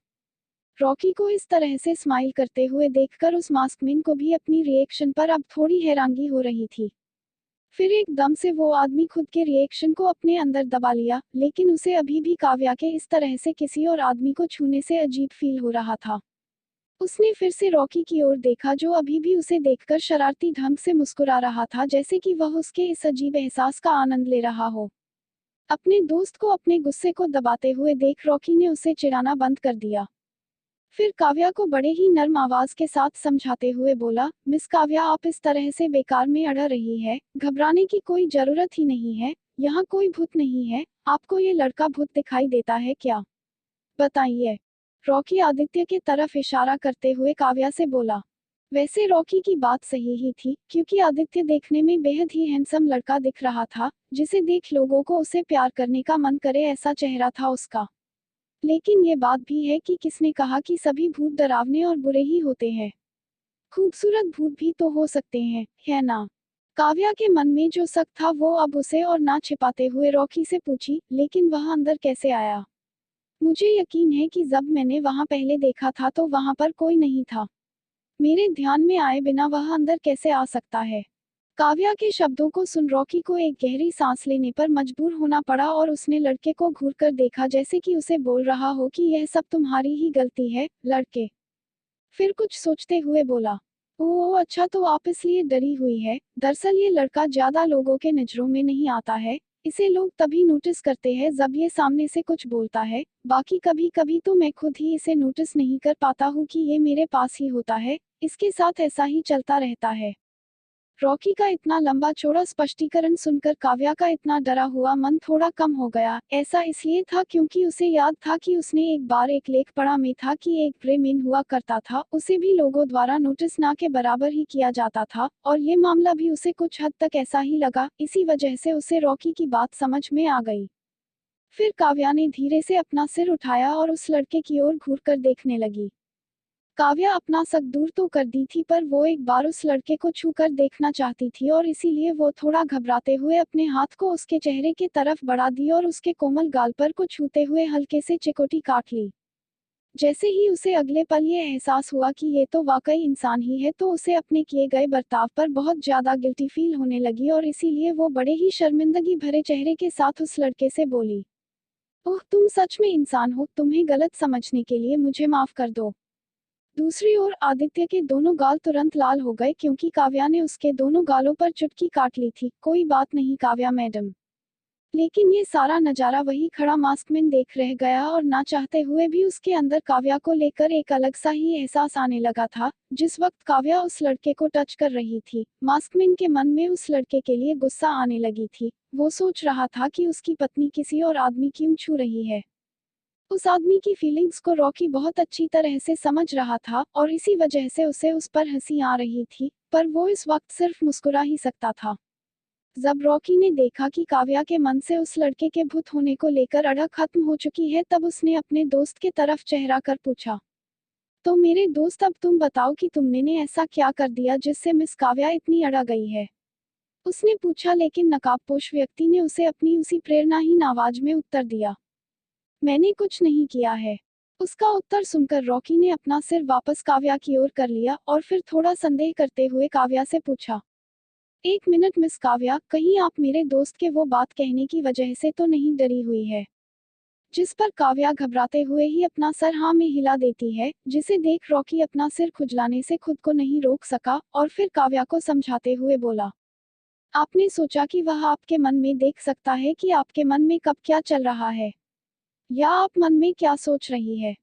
रॉकी को इस तरह से स्माइल करते हुए देखकर उस मास्कमैन को भी अपनी रिएक्शन पर अब थोड़ी हैरानगी हो रही थी। फिर एकदम से वो आदमी खुद के रिएक्शन को अपने अंदर दबा लिया, लेकिन उसे अभी भी काव्या के इस तरह से किसी और आदमी को छूने से अजीब फील हो रहा था। उसने फिर से रॉकी की ओर देखा जो अभी भी उसे देखकर शरारती ढंग से मुस्कुरा रहा था, जैसे कि वह उसके इस अजीब एहसास का आनंद ले रहा हो। अपने दोस्त को अपने गुस्से को दबाते हुए देख रॉकी ने उसे चिढ़ाना बंद कर दिया। फिर काव्या को बड़े ही नर्म आवाज के साथ समझाते हुए बोला, मिस काव्या, आप इस तरह से बेकार में अड़ रही है, घबराने की कोई जरूरत ही नहीं है। यहाँ कोई भूत नहीं है। आपको ये लड़का भूत दिखाई देता है क्या? बताइए। रॉकी आदित्य के तरफ इशारा करते हुए काव्या से बोला। वैसे रॉकी की बात सही ही थी, क्योंकि आदित्य देखने में बेहद ही हैंडसम लड़का दिख रहा था, जिसे देख लोगों को उसे प्यार करने का मन करे, ऐसा चेहरा था उसका। लेकिन ये बात भी है कि किसने कहा कि सभी भूत डरावने और बुरे ही होते हैं। खूबसूरत भूत भी तो हो सकते हैं, है ना? काव्या के मन में जो शक था वो अब उसे और ना छिपाते हुए रॉकी से पूछी, लेकिन वह अंदर कैसे आया? मुझे यकीन है कि जब मैंने वहां पहले देखा था तो वहां पर कोई नहीं था। मेरे ध्यान में आए बिना वह अंदर कैसे आ सकता है? काव्या के शब्दों को सुन रॉकी को एक गहरी सांस लेने पर मजबूर होना पड़ा और उसने लड़के को घूरकर देखा, जैसे कि उसे बोल रहा हो कि यह सब तुम्हारी ही गलती है, लड़के। फिर कुछ सोचते हुए बोला, ओह अच्छा, तो आप इसलिए डरी हुई है। दरअसल ये लड़का ज्यादा लोगों के नजरों में नहीं आता है। इसे लोग तभी नोटिस करते हैं जब ये सामने से कुछ बोलता है। बाकी कभी कभी तो मैं खुद ही इसे नोटिस नहीं कर पाता हूँ कि ये मेरे पास ही होता है। इसके साथ ऐसा ही चलता रहता है। रॉकी का इतना लंबा चौड़ा स्पष्टीकरण सुनकर काव्या का इतना डरा हुआ मन थोड़ा कम हो गया। ऐसा इसलिए था क्योंकि उसे याद था कि उसने एक बार एक लेख पढ़ा में था कि एक ग्रे मैन हुआ करता था, उसे भी लोगों द्वारा नोटिस ना के बराबर ही किया जाता था, और ये मामला भी उसे कुछ हद तक ऐसा ही लगा। इसी वजह से उसे रॉकी की बात समझ में आ गई। फिर काव्या ने धीरे से अपना सिर उठाया और उस लड़के की ओर घूरकर देखने लगी। काव्या अपना शक दूर तो कर दी थी, पर वो एक बार उस लड़के को छूकर देखना चाहती थी, और इसीलिए वो थोड़ा घबराते हुए अपने हाथ को उसके चेहरे की तरफ बढ़ा दी और उसके कोमल गाल पर को छूते हुए हल्के से चिकोटी काट ली। जैसे ही उसे अगले पल ये एहसास हुआ कि ये तो वाकई इंसान ही है, तो उसे अपने किए गए बर्ताव पर बहुत ज्यादा गिल्टी फील होने लगी, और इसीलिए वो बड़े ही शर्मिंदगी भरे चेहरे के साथ उस लड़के से बोली, ओह तुम सच में इंसान हो, तुम्हें गलत समझने के लिए मुझे माफ कर दो। दूसरी ओर आदित्य के दोनों गाल तुरंत लाल हो गए, क्योंकि काव्या ने उसके दोनों गालों पर चुटकी काट ली थी। कोई बात नहीं काव्या मैडम। लेकिन ये सारा नजारा वही खड़ा मास्कमैन देख रह गया, और ना चाहते हुए भी उसके अंदर काव्या को लेकर एक अलग सा ही एहसास आने लगा था। जिस वक्त काव्या उस लड़के को टच कर रही थी, मास्कमैन के मन में उस लड़के के लिए गुस्सा आने लगी थी। वो सोच रहा था कि उसकी पत्नी किसी और आदमी क्यों छू रही है। उस आदमी की फीलिंग्स को रॉकी बहुत अच्छी तरह से समझ रहा था, और इसी वजह से उसे उस पर हंसी आ रही थी, पर वो इस वक्त सिर्फ मुस्कुरा ही सकता था। जब रॉकी ने देखा कि काव्या के मन से उस लड़के के भूत होने को लेकर अड़क खत्म हो चुकी है, तब उसने अपने दोस्त के तरफ चेहरा कर पूछा, तो मेरे दोस्त अब तुम बताओ कि तुमने ने ऐसा क्या कर दिया जिससे मिस काव्या इतनी अड़ा गई है? उसने पूछा, लेकिन नकाबपोश व्यक्ति ने उसे अपनी उसी प्रेरणाहीन आवाज में उत्तर दिया, मैंने कुछ नहीं किया है। उसका उत्तर सुनकर रॉकी ने अपना सिर वापस काव्या की ओर कर लिया, और फिर थोड़ा संदेह करते हुए काव्या से पूछा, एक मिनट मिस काव्या, कहीं आप मेरे दोस्त के वो बात कहने की वजह से तो नहीं डरी हुई है? जिस पर काव्या घबराते हुए ही अपना सर हाँ में हिला देती है, जिसे देख रॉकी अपना सिर खुजलाने से खुद को नहीं रोक सका, और फिर काव्या को समझाते हुए बोला, आपने सोचा कि वह आपके मन में देख सकता है कि आपके मन में कब क्या चल रहा है, या आप मन में क्या सोच रही है?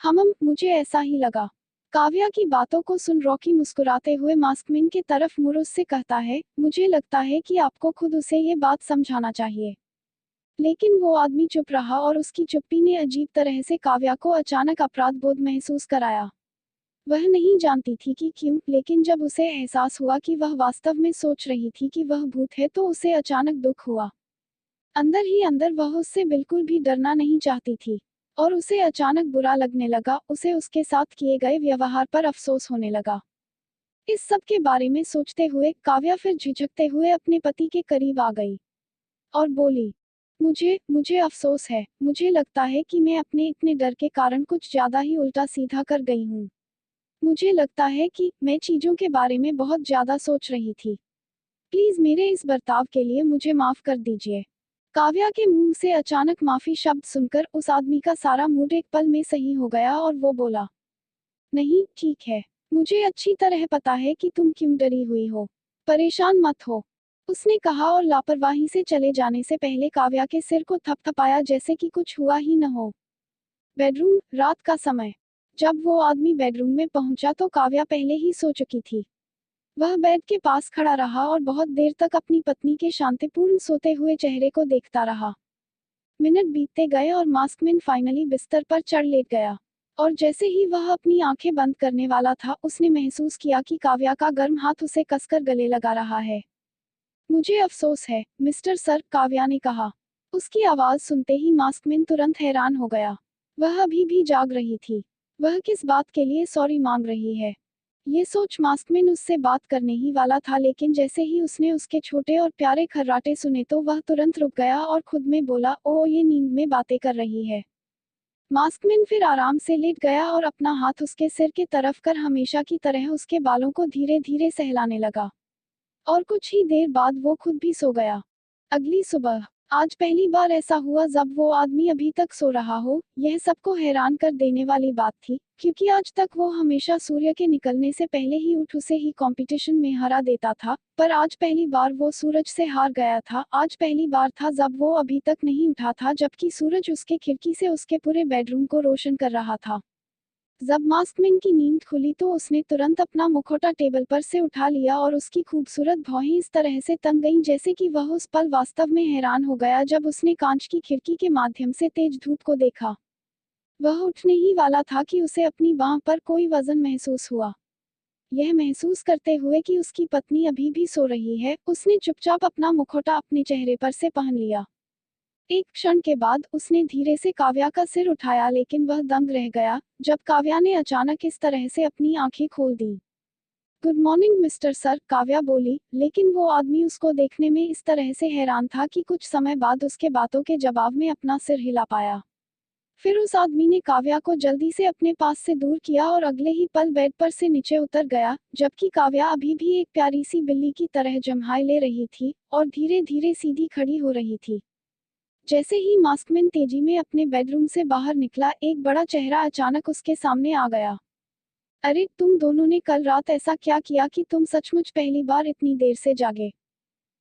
मुझे ऐसा ही लगा। काव्या की बातों को सुन रॉकी मुस्कुराते हुए मास्कमैन के तरफ मुड़ उससे कहता है, मुझे लगता है कि आपको खुद उसे ये बात समझाना चाहिए। लेकिन वो आदमी चुप रहा, और उसकी चुप्पी ने अजीब तरह से काव्या को अचानक अपराध बोध महसूस कराया। वह नहीं जानती थी कि क्यों, लेकिन जब उसे एहसास हुआ कि वह वास्तव में सोच रही थी कि वह भूत है, तो उसे अचानक दुख हुआ। अंदर ही अंदर वह उससे बिल्कुल भी डरना नहीं चाहती थी। और उसे अचानक बुरा लगने लगा, उसे उसके साथ किए गए व्यवहार पर अफसोस होने लगा। इस सब के बारे में सोचते हुए काव्या फिर झिझकते हुए अपने पति के करीब आ गई और बोली, मुझे मुझे अफसोस है, मुझे लगता है कि मैं अपने इतने डर के कारण कुछ ज्यादा ही उल्टा सीधा कर गई हूँ। मुझे लगता है कि मैं चीजों के बारे में बहुत ज्यादा सोच रही थी। प्लीज मेरे इस बर्ताव के लिए मुझे माफ कर दीजिए। काव्या के मुंह से अचानक माफी शब्द सुनकर उस आदमी का सारा मूड एक पल में सही हो गया और वो बोला, नहीं ठीक है, मुझे अच्छी तरह पता है कि तुम क्यों डरी हुई हो। परेशान मत हो, उसने कहा और लापरवाही से चले जाने से पहले काव्या के सिर को थपथपाया जैसे कि कुछ हुआ ही न हो। बेडरूम, रात का समय। जब वो आदमी बेडरूम में पहुंचा तो काव्या पहले ही सो चुकी थी। वह बेड के पास खड़ा रहा और बहुत देर तक अपनी पत्नी के शांतिपूर्ण सोते हुए चेहरे को देखता रहा। मिनट बीतते गए और मास्कमैन फाइनली बिस्तर पर चढ़ लेट गया। और जैसे ही वह अपनी आंखें बंद करने वाला था, उसने महसूस किया कि काव्या का गर्म हाथ उसे कसकर गले लगा रहा है। मुझे अफसोस है, मिस्टर सर, काव्या ने कहा। उसकी आवाज सुनते ही मास्कमैन तुरंत हैरान हो गया। वह अभी भी जाग रही थी। वह किस बात के लिए सॉरी मांग रही है? ये सोच मास्कमैन उससे बात करने ही वाला था, लेकिन जैसे ही उसने उसके छोटे और प्यारे खर्राटे सुने तो वह तुरंत रुक गया और खुद में बोला, ओ ये नींद में बातें कर रही है। मास्कमैन फिर आराम से लेट गया और अपना हाथ उसके सिर के तरफ कर हमेशा की तरह उसके बालों को धीरे धीरे सहलाने लगा। और कुछ ही देर बाद वो खुद भी सो गया। अगली सुबह, आज पहली बार ऐसा हुआ जब वो आदमी अभी तक सो रहा हो। यह सबको हैरान कर देने वाली बात थी, क्योंकि आज तक वो हमेशा सूर्य के निकलने से पहले ही उठ उसे ही कंपटीशन में हरा देता था, पर आज पहली बार वो सूरज से हार गया था। आज पहली बार था जब वो अभी तक नहीं उठा था, जबकि सूरज उसके खिड़की से उसके पूरे बेडरूम को रोशन कर रहा था। जब मास्कमैन की नींद खुली तो उसने तुरंत अपना मुखौटा टेबल पर से उठा लिया और उसकी खूबसूरत भौहें इस तरह से तंग गईं जैसे कि वह उस पल वास्तव में हैरान हो गया जब उसने कांच की खिड़की के माध्यम से तेज धूप को देखा। वह उठने ही वाला था कि उसे अपनी बांह पर कोई वजन महसूस हुआ। यह महसूस करते हुए कि उसकी पत्नी अभी भी सो रही है, उसने चुपचाप अपना मुखौटा अपने चेहरे पर से पहन लिया। एक क्षण के बाद उसने धीरे से काव्या का सिर उठाया, लेकिन वह दंग रह गया जब काव्या ने अचानक इस तरह से अपनी आंखें खोल दी। Good morning mister sir, Kavya बोली, लेकिन वो आदमी उसको देखने में इस तरह से हैरान था कि कुछ समय बाद उसके बातों के जवाब में अपना सिर हिला पाया। फिर उस आदमी ने काव्या को जल्दी से अपने पास से दूर किया और अगले ही पल बेड पर से नीचे उतर गया, जबकि काव्या अभी भी एक प्यारी सी बिल्ली की तरह जम्हाई ले रही थी और धीरे धीरे सीधी खड़ी हो रही थी। जैसे ही मास्कमैन तेजी में अपने बेडरूम से बाहर निकला, एक बड़ा चेहरा अचानक उसके सामने आ गया। अरे तुम दोनों ने कल रात ऐसा क्या किया कि तुम सचमुच पहली बार इतनी देर से जागे?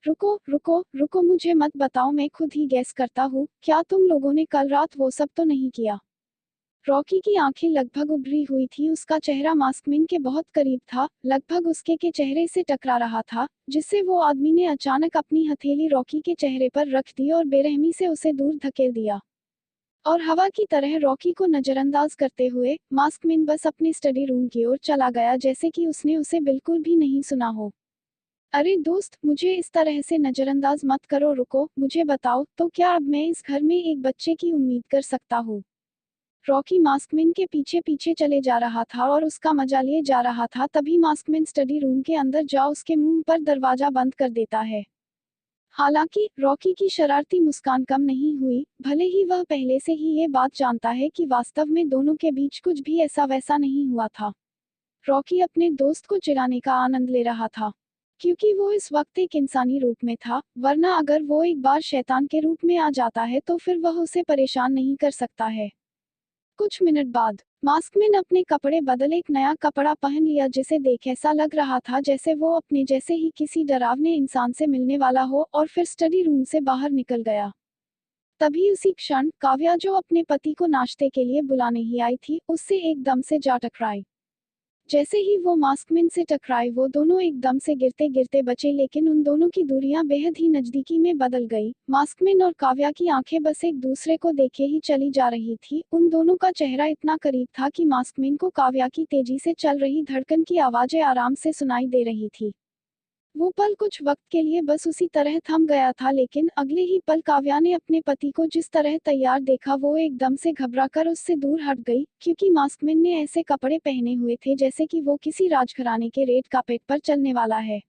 रुको रुको रुको, मुझे मत बताओ, मैं खुद ही गैस करता हूँ। क्या तुम लोगों ने कल रात वो सब तो नहीं किया? रॉकी की आंखें लगभग उभरी हुई थी, उसका चेहरा मास्कमैन के बहुत करीब था, लगभग उसके के चेहरे से टकरा रहा था, जिससे वो आदमी ने अचानक अपनी हथेली रॉकी के चेहरे पर रख दी और बेरहमी से उसे दूर धकेल दिया। और हवा की तरह रॉकी को नजरअंदाज करते हुए मास्कमैन बस अपने स्टडी रूम की ओर चला गया, जैसे कि उसने उसे बिल्कुल भी नहीं सुना हो। अरे दोस्त, मुझे इस तरह से नजरअंदाज मत करो, रुको, मुझे बताओ तो क्या अब मैं इस घर में एक बच्चे की उम्मीद कर सकता हूँ? रॉकी मास्कमैन के पीछे पीछे चले जा रहा था और उसका मजा लिए जा रहा था, तभी मास्कमैन स्टडी रूम के अंदर जा उसके मुंह पर दरवाजा बंद कर देता है। हालांकि रॉकी की शरारती मुस्कान कम नहीं हुई, भले ही वह पहले से ही ये बात जानता है कि वास्तव में दोनों के बीच कुछ भी ऐसा वैसा नहीं हुआ था। रॉकी अपने दोस्त को चिढ़ाने का आनंद ले रहा था, क्योंकि वो इस वक्त एक इंसानी रूप में था, वरना अगर वो एक बार शैतान के रूप में आ जाता है तो फिर वह उसे परेशान नहीं कर सकता है। कुछ मिनट बाद मास्कमैन अपने कपड़े बदल एक नया कपड़ा पहन लिया, जिसे देख ऐसा लग रहा था जैसे वो अपने जैसे ही किसी डरावने इंसान से मिलने वाला हो, और फिर स्टडी रूम से बाहर निकल गया। तभी उसी क्षण काव्या, जो अपने पति को नाश्ते के लिए बुलाने ही आई थी, उससे एकदम से जा टकराई। जैसे ही वो मास्कमैन से टकराई, वो दोनों एकदम से गिरते गिरते बचे, लेकिन उन दोनों की दूरियां बेहद ही नजदीकी में बदल गई। मास्कमैन और काव्या की आंखें बस एक दूसरे को देखे ही चली जा रही थी। उन दोनों का चेहरा इतना करीब था कि मास्कमैन को काव्या की तेजी से चल रही धड़कन की आवाजें आराम से सुनाई दे रही थी। वो पल कुछ वक्त के लिए बस उसी तरह थम गया था, लेकिन अगले ही पल काव्या ने अपने पति को जिस तरह तैयार देखा वो एकदम से घबराकर उससे दूर हट गई, क्योंकि मास्कमैन ने ऐसे कपड़े पहने हुए थे जैसे कि वो किसी राजघराने के रेड कार्पेट पर चलने वाला है।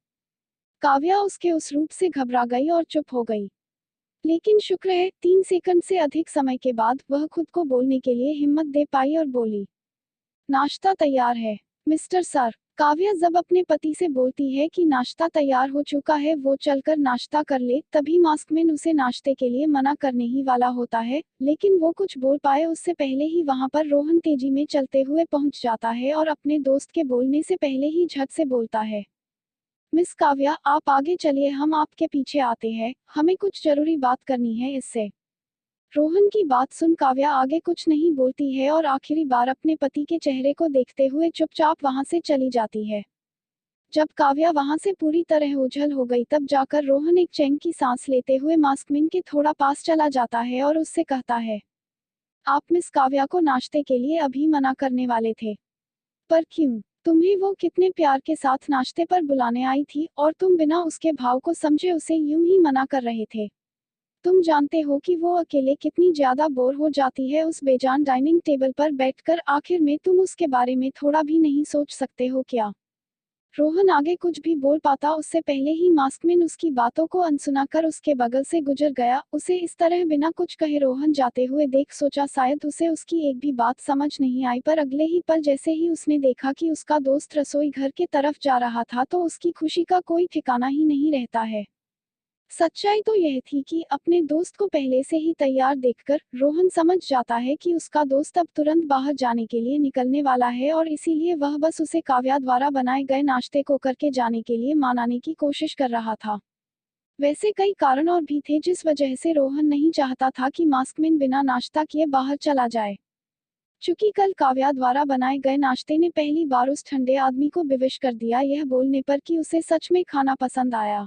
काव्या उसके उस रूप से घबरा गई और चुप हो गई। लेकिन शुक्र है 3 सेकंड से अधिक समय के बाद वह खुद को बोलने के लिए हिम्मत दे पाई और बोली, नाश्ता तैयार है मिस्टर सर। काव्या जब अपने पति से बोलती है कि नाश्ता तैयार हो चुका है, वो चलकर नाश्ता कर ले, तभी मास्कमैन उसे नाश्ते के लिए मना करने ही वाला होता है, लेकिन वो कुछ बोल पाए उससे पहले ही वहां पर रोहन तेजी में चलते हुए पहुंच जाता है और अपने दोस्त के बोलने से पहले ही झट से बोलता है, मिस काव्या आप आगे चलिए, हम आपके पीछे आते हैं, हमें कुछ जरूरी बात करनी है इससे। रोहन की बात सुन काव्या आगे कुछ नहीं बोलती है और आखिरी बार अपने पति के चेहरे को देखते हुए चुपचाप वहां से चली जाती है। जब काव्या वहां से पूरी तरह ओझल हो गई तब जाकर रोहन एक चैन की सांस लेते हुए मास्कमैन के थोड़ा पास चला जाता है और उससे कहता है, आप मिस काव्या को नाश्ते के लिए अभी मना करने वाले थे, पर क्यों? तुम्हें वो कितने प्यार के साथ नाश्ते पर बुलाने आई थी और तुम बिना उसके भाव को समझे उसे यूं ही मना कर रहे थे। तुम जानते हो कि वो अकेले कितनी ज्यादा बोर हो जाती है उस बेजान डाइनिंग टेबल पर बैठकर, आखिर में तुम उसके बारे में थोड़ा भी नहीं सोच सकते हो क्या? रोहन आगे कुछ भी बोल पाता उससे पहले ही मास्कमैन उसकी बातों को अनसुना कर उसके बगल से गुजर गया। उसे इस तरह बिना कुछ कहे रोहन जाते हुए देख सोचा शायद उसे उसकी एक भी बात समझ नहीं आई, पर अगले ही पल जैसे ही उसने देखा कि उसका दोस्त रसोई घर के तरफ जा रहा था तो उसकी खुशी का कोई ठिकाना ही नहीं रहता है। सच्चाई तो यह थी कि अपने दोस्त को पहले से ही तैयार देखकर रोहन समझ जाता है कि उसका दोस्त अब तुरंत बाहर जाने के लिए निकलने वाला है और इसीलिए वह बस उसे काव्या द्वारा बनाए गए नाश्ते को करके जाने के लिए मनाने की कोशिश कर रहा था। वैसे कई कारण और भी थे जिस वजह से रोहन नहीं चाहता था कि मास्कमैन बिना नाश्ता किए बाहर चला जाए। चूंकि कल काव्या द्वारा बनाए गए नाश्ते ने पहली बार उस ठंडे आदमी को बेविश कर दिया यह बोलने पर कि उसे सच में खाना पसंद आया।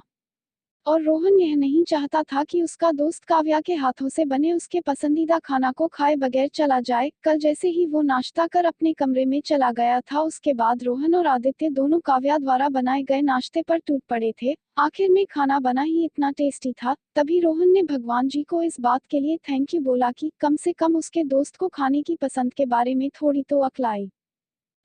और रोहन यह नहीं चाहता था कि उसका दोस्त काव्या के हाथों से बने उसके पसंदीदा खाना को खाए बगैर चला जाए। कल जैसे ही वो नाश्ता कर अपने कमरे में चला गया था उसके बाद रोहन और आदित्य दोनों काव्या द्वारा बनाए गए नाश्ते पर टूट पड़े थे। आखिर में खाना बना ही इतना टेस्टी था, तभी रोहन ने भगवान जी को इस बात के लिए थैंक यू बोला कि कम से कम उसके दोस्त को खाने की पसंद के बारे में थोड़ी तो अक्ल आई।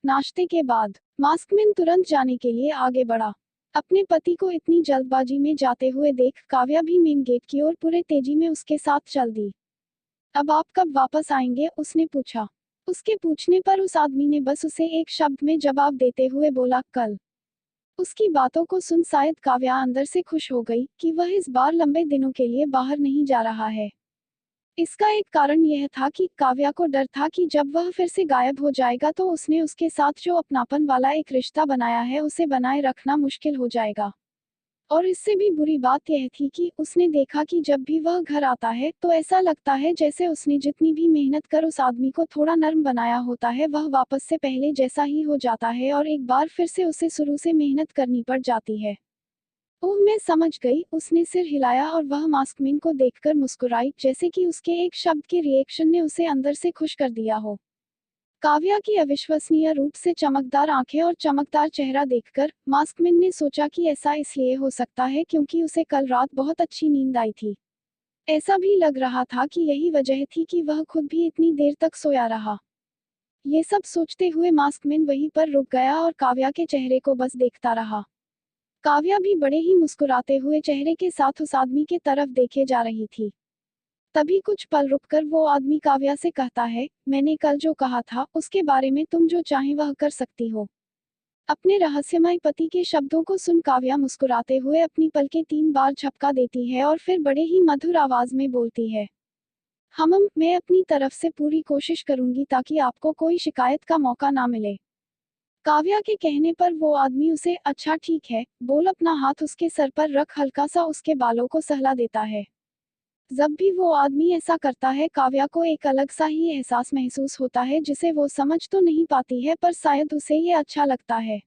नाश्ते के बाद मास्कमैन तुरंत जाने के लिए आगे बढ़ा। अपने पति को इतनी जल्दबाजी में जाते हुए देख काव्या भी मेन गेट की ओर पूरे तेजी में उसके साथ चल दी। अब आप कब वापस आएंगे? उसने पूछा। उसके पूछने पर उस आदमी ने बस उसे एक शब्द में जवाब देते हुए बोला, कल। उसकी बातों को सुन शायद काव्या अंदर से खुश हो गई कि वह इस बार लंबे दिनों के लिए बाहर नहीं जा रहा है। इसका एक कारण यह था कि काव्या को डर था कि जब वह फिर से गायब हो जाएगा तो उसने उसके साथ जो अपनापन वाला एक रिश्ता बनाया है उसे बनाए रखना मुश्किल हो जाएगा। और इससे भी बुरी बात यह थी कि उसने देखा कि जब भी वह घर आता है तो ऐसा लगता है जैसे उसने जितनी भी मेहनत कर उस आदमी को थोड़ा नर्म बनाया होता है वह वापस से पहले जैसा ही हो जाता है और एक बार फिर से उसे शुरू से मेहनत करनी पड़ जाती है। ओह मैं समझ गई, उसने सिर हिलाया और वह मास्कमैन को देखकर मुस्कुराई जैसे कि उसके एक शब्द के रिएक्शन ने उसे अंदर से खुश कर दिया हो। काव्या की अविश्वसनीय रूप से चमकदार आंखें और चमकदार चेहरा देखकर मास्कमैन ने सोचा कि ऐसा इसलिए हो सकता है क्योंकि उसे कल रात बहुत अच्छी नींद आई थी। ऐसा भी लग रहा था कि यही वजह थी कि वह खुद भी इतनी देर तक सोया रहा। ये सब सोचते हुए मास्कमैन वहीं पर रुक गया और काव्या के चेहरे को बस देखता रहा। काव्या भी बड़े ही मुस्कुराते हुए चेहरे के साथ उस आदमी के तरफ देखे जा रही थी। तभी कुछ पल रुककर वो आदमी काव्या से कहता है, मैंने कल जो कहा था उसके बारे में तुम जो चाहे वह कर सकती हो। अपने रहस्यमय पति के शब्दों को सुन काव्या मुस्कुराते हुए अपनी पलकें 3 बार झपका देती है और फिर बड़े ही मधुर आवाज में बोलती है, मैं अपनी तरफ से पूरी कोशिश करूंगी ताकि आपको कोई शिकायत का मौका ना मिले। काव्या के कहने पर वो आदमी उसे अच्छा ठीक है बोल अपना हाथ उसके सर पर रख हल्का सा उसके बालों को सहला देता है। जब भी वो आदमी ऐसा करता है काव्या को एक अलग सा ही एहसास महसूस होता है जिसे वो समझ तो नहीं पाती है पर शायद उसे ये अच्छा लगता है।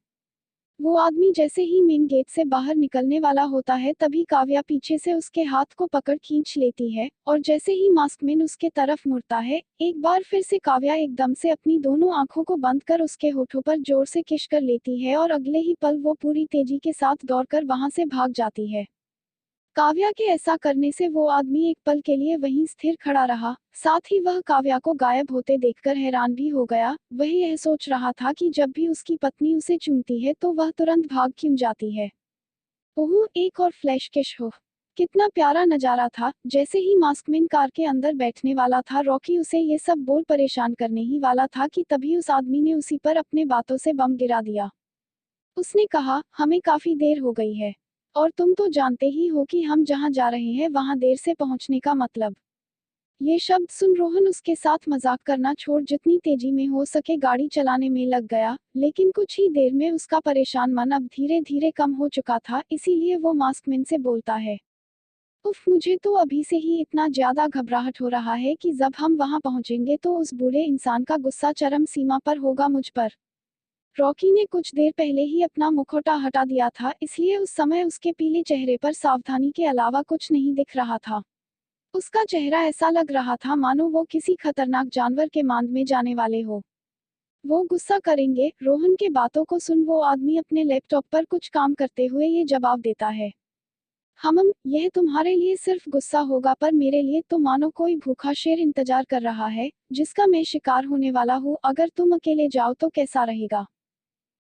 वो आदमी जैसे ही मेन गेट से बाहर निकलने वाला होता है तभी काव्या पीछे से उसके हाथ को पकड़ खींच लेती है, और जैसे ही मास्कमैन उसके तरफ मुड़ता है, एक बार फिर से काव्या एकदम से अपनी दोनों आंखों को बंद कर उसके होठों पर जोर से किस कर लेती है और अगले ही पल वो पूरी तेजी के साथ दौड़कर वहां से भाग जाती है। काव्या के ऐसा करने से वो आदमी एक पल के लिए वहीं स्थिर खड़ा रहा, साथ ही वह काव्या को गायब होते देखकर हैरान भी हो गया। वह यह सोच रहा था कि जब भी उसकी पत्नी उसे चूमती है तो वह तुरंत भाग क्यों जाती है। ओह, एक और फ्लैश किस हो। कितना प्यारा नजारा था। जैसे ही मास्कमैन कार के अंदर बैठने वाला था, रॉकी उसे ये सब बोल परेशान करने ही वाला था कि तभी उस आदमी ने उसी पर अपने बातों से बम गिरा दिया। उसने कहा, हमें काफी देर हो गई है, और तुम तो जानते ही हो कि हम जहां जा रहे हैं वहां देर से पहुंचने का मतलब। ये शब्द सुन रोहन उसके साथ मजाक करना छोड़ जितनी तेजी में हो सके गाड़ी चलाने में लग गया, लेकिन कुछ ही देर में उसका परेशान मन अब धीरे धीरे कम हो चुका था, इसीलिए वो मास्कमैन से बोलता है, उफ, मुझे तो अभी से ही इतना ज्यादा घबराहट हो रहा है कि जब हम वहां पहुंचेंगे तो उस बूढ़े इंसान का गुस्सा चरम सीमा पर होगा मुझ पर। रॉकी ने कुछ देर पहले ही अपना मुखौटा हटा दिया था, इसलिए उस समय उसके पीले चेहरे पर सावधानी के अलावा कुछ नहीं दिख रहा था। उसका चेहरा ऐसा लग रहा था मानो वो किसी खतरनाक जानवर के मांद में जाने वाले हो। वो गुस्सा करेंगे। रोहन के बातों को सुन वो आदमी अपने लैपटॉप पर कुछ काम करते हुए ये जवाब देता है, यह तुम्हारे लिए सिर्फ गुस्सा होगा, पर मेरे लिए तो मानो कोई भूखा शेर इंतजार कर रहा है, जिसका मैं शिकार होने वाला हूँ। अगर तुम अकेले जाओ तो कैसा रहेगा।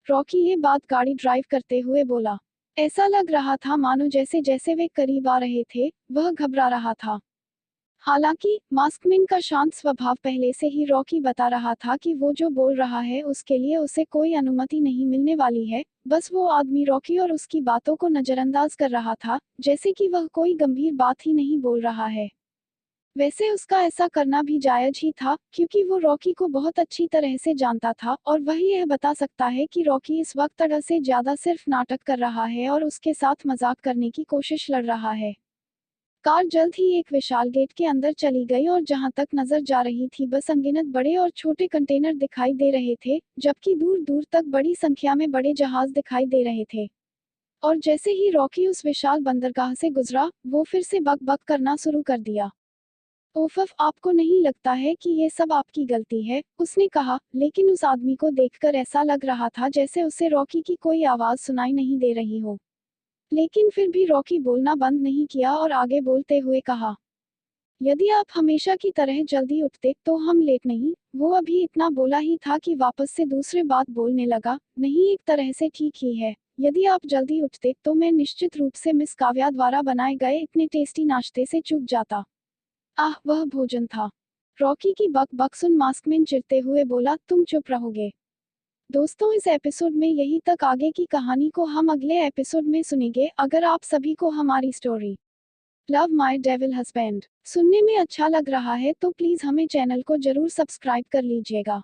रॉकी ये बात गाड़ी ड्राइव करते हुए बोला। ऐसा लग रहा था मानो जैसे जैसे वे करीब आ रहे थे, वह घबरा रहा था। हालांकि मास्कमैन का शांत स्वभाव पहले से ही रॉकी बता रहा था कि वो जो बोल रहा है उसके लिए उसे कोई अनुमति नहीं मिलने वाली है। बस वो आदमी रॉकी और उसकी बातों को नजरअंदाज कर रहा था, जैसे कि वह कोई गंभीर बात ही नहीं बोल रहा है। वैसे उसका ऐसा करना भी जायज ही था, क्योंकि वो रॉकी को बहुत अच्छी तरह से जानता था और वह यह बता सकता है कि रॉकी इस वक्त अड़ से ज्यादा सिर्फ नाटक कर रहा है और उसके साथ मजाक करने की कोशिश लड़ रहा है। कार जल्द ही एक विशाल गेट के अंदर चली गई और जहां तक नजर जा रही थी बस अनगिनत बड़े और छोटे कंटेनर दिखाई दे रहे थे, जबकि दूर दूर तक बड़ी संख्या में बड़े जहाज दिखाई दे रहे थे। और जैसे ही रॉकी उस विशाल बंदरगाह से गुजरा, वो फिर से बक बक करना शुरू कर दिया। ओफफ, आपको नहीं लगता है कि ये सब आपकी गलती है, उसने कहा, लेकिन उस आदमी को देखकर ऐसा लग रहा था जैसे उसे रॉकी की कोई आवाज सुनाई नहीं दे रही हो। लेकिन फिर भी रॉकी बोलना बंद नहीं किया और आगे बोलते हुए कहा, यदि आप हमेशा की तरह जल्दी उठते तो हम लेट नहीं। वो अभी इतना बोला ही था कि वापस से दूसरे बात बोलने लगा, नहीं, एक तरह से ठीक ही है। यदि आप जल्दी उठते तो मैं निश्चित रूप से मिस काव्या द्वारा बनाए गए इतने टेस्टी नाश्ते से चूक जाता। आह, वह भोजन था। रॉकी की बक बक सुन मास्कमैन चिढ़ते हुए बोला, तुम चुप रहोगे। दोस्तों, इस एपिसोड में यही तक। आगे की कहानी को हम अगले एपिसोड में सुनेंगे। अगर आप सभी को हमारी story love my devil husband सुनने में अच्छा लग रहा है तो प्लीज हमें चैनल को जरूर सब्सक्राइब कर लीजिएगा।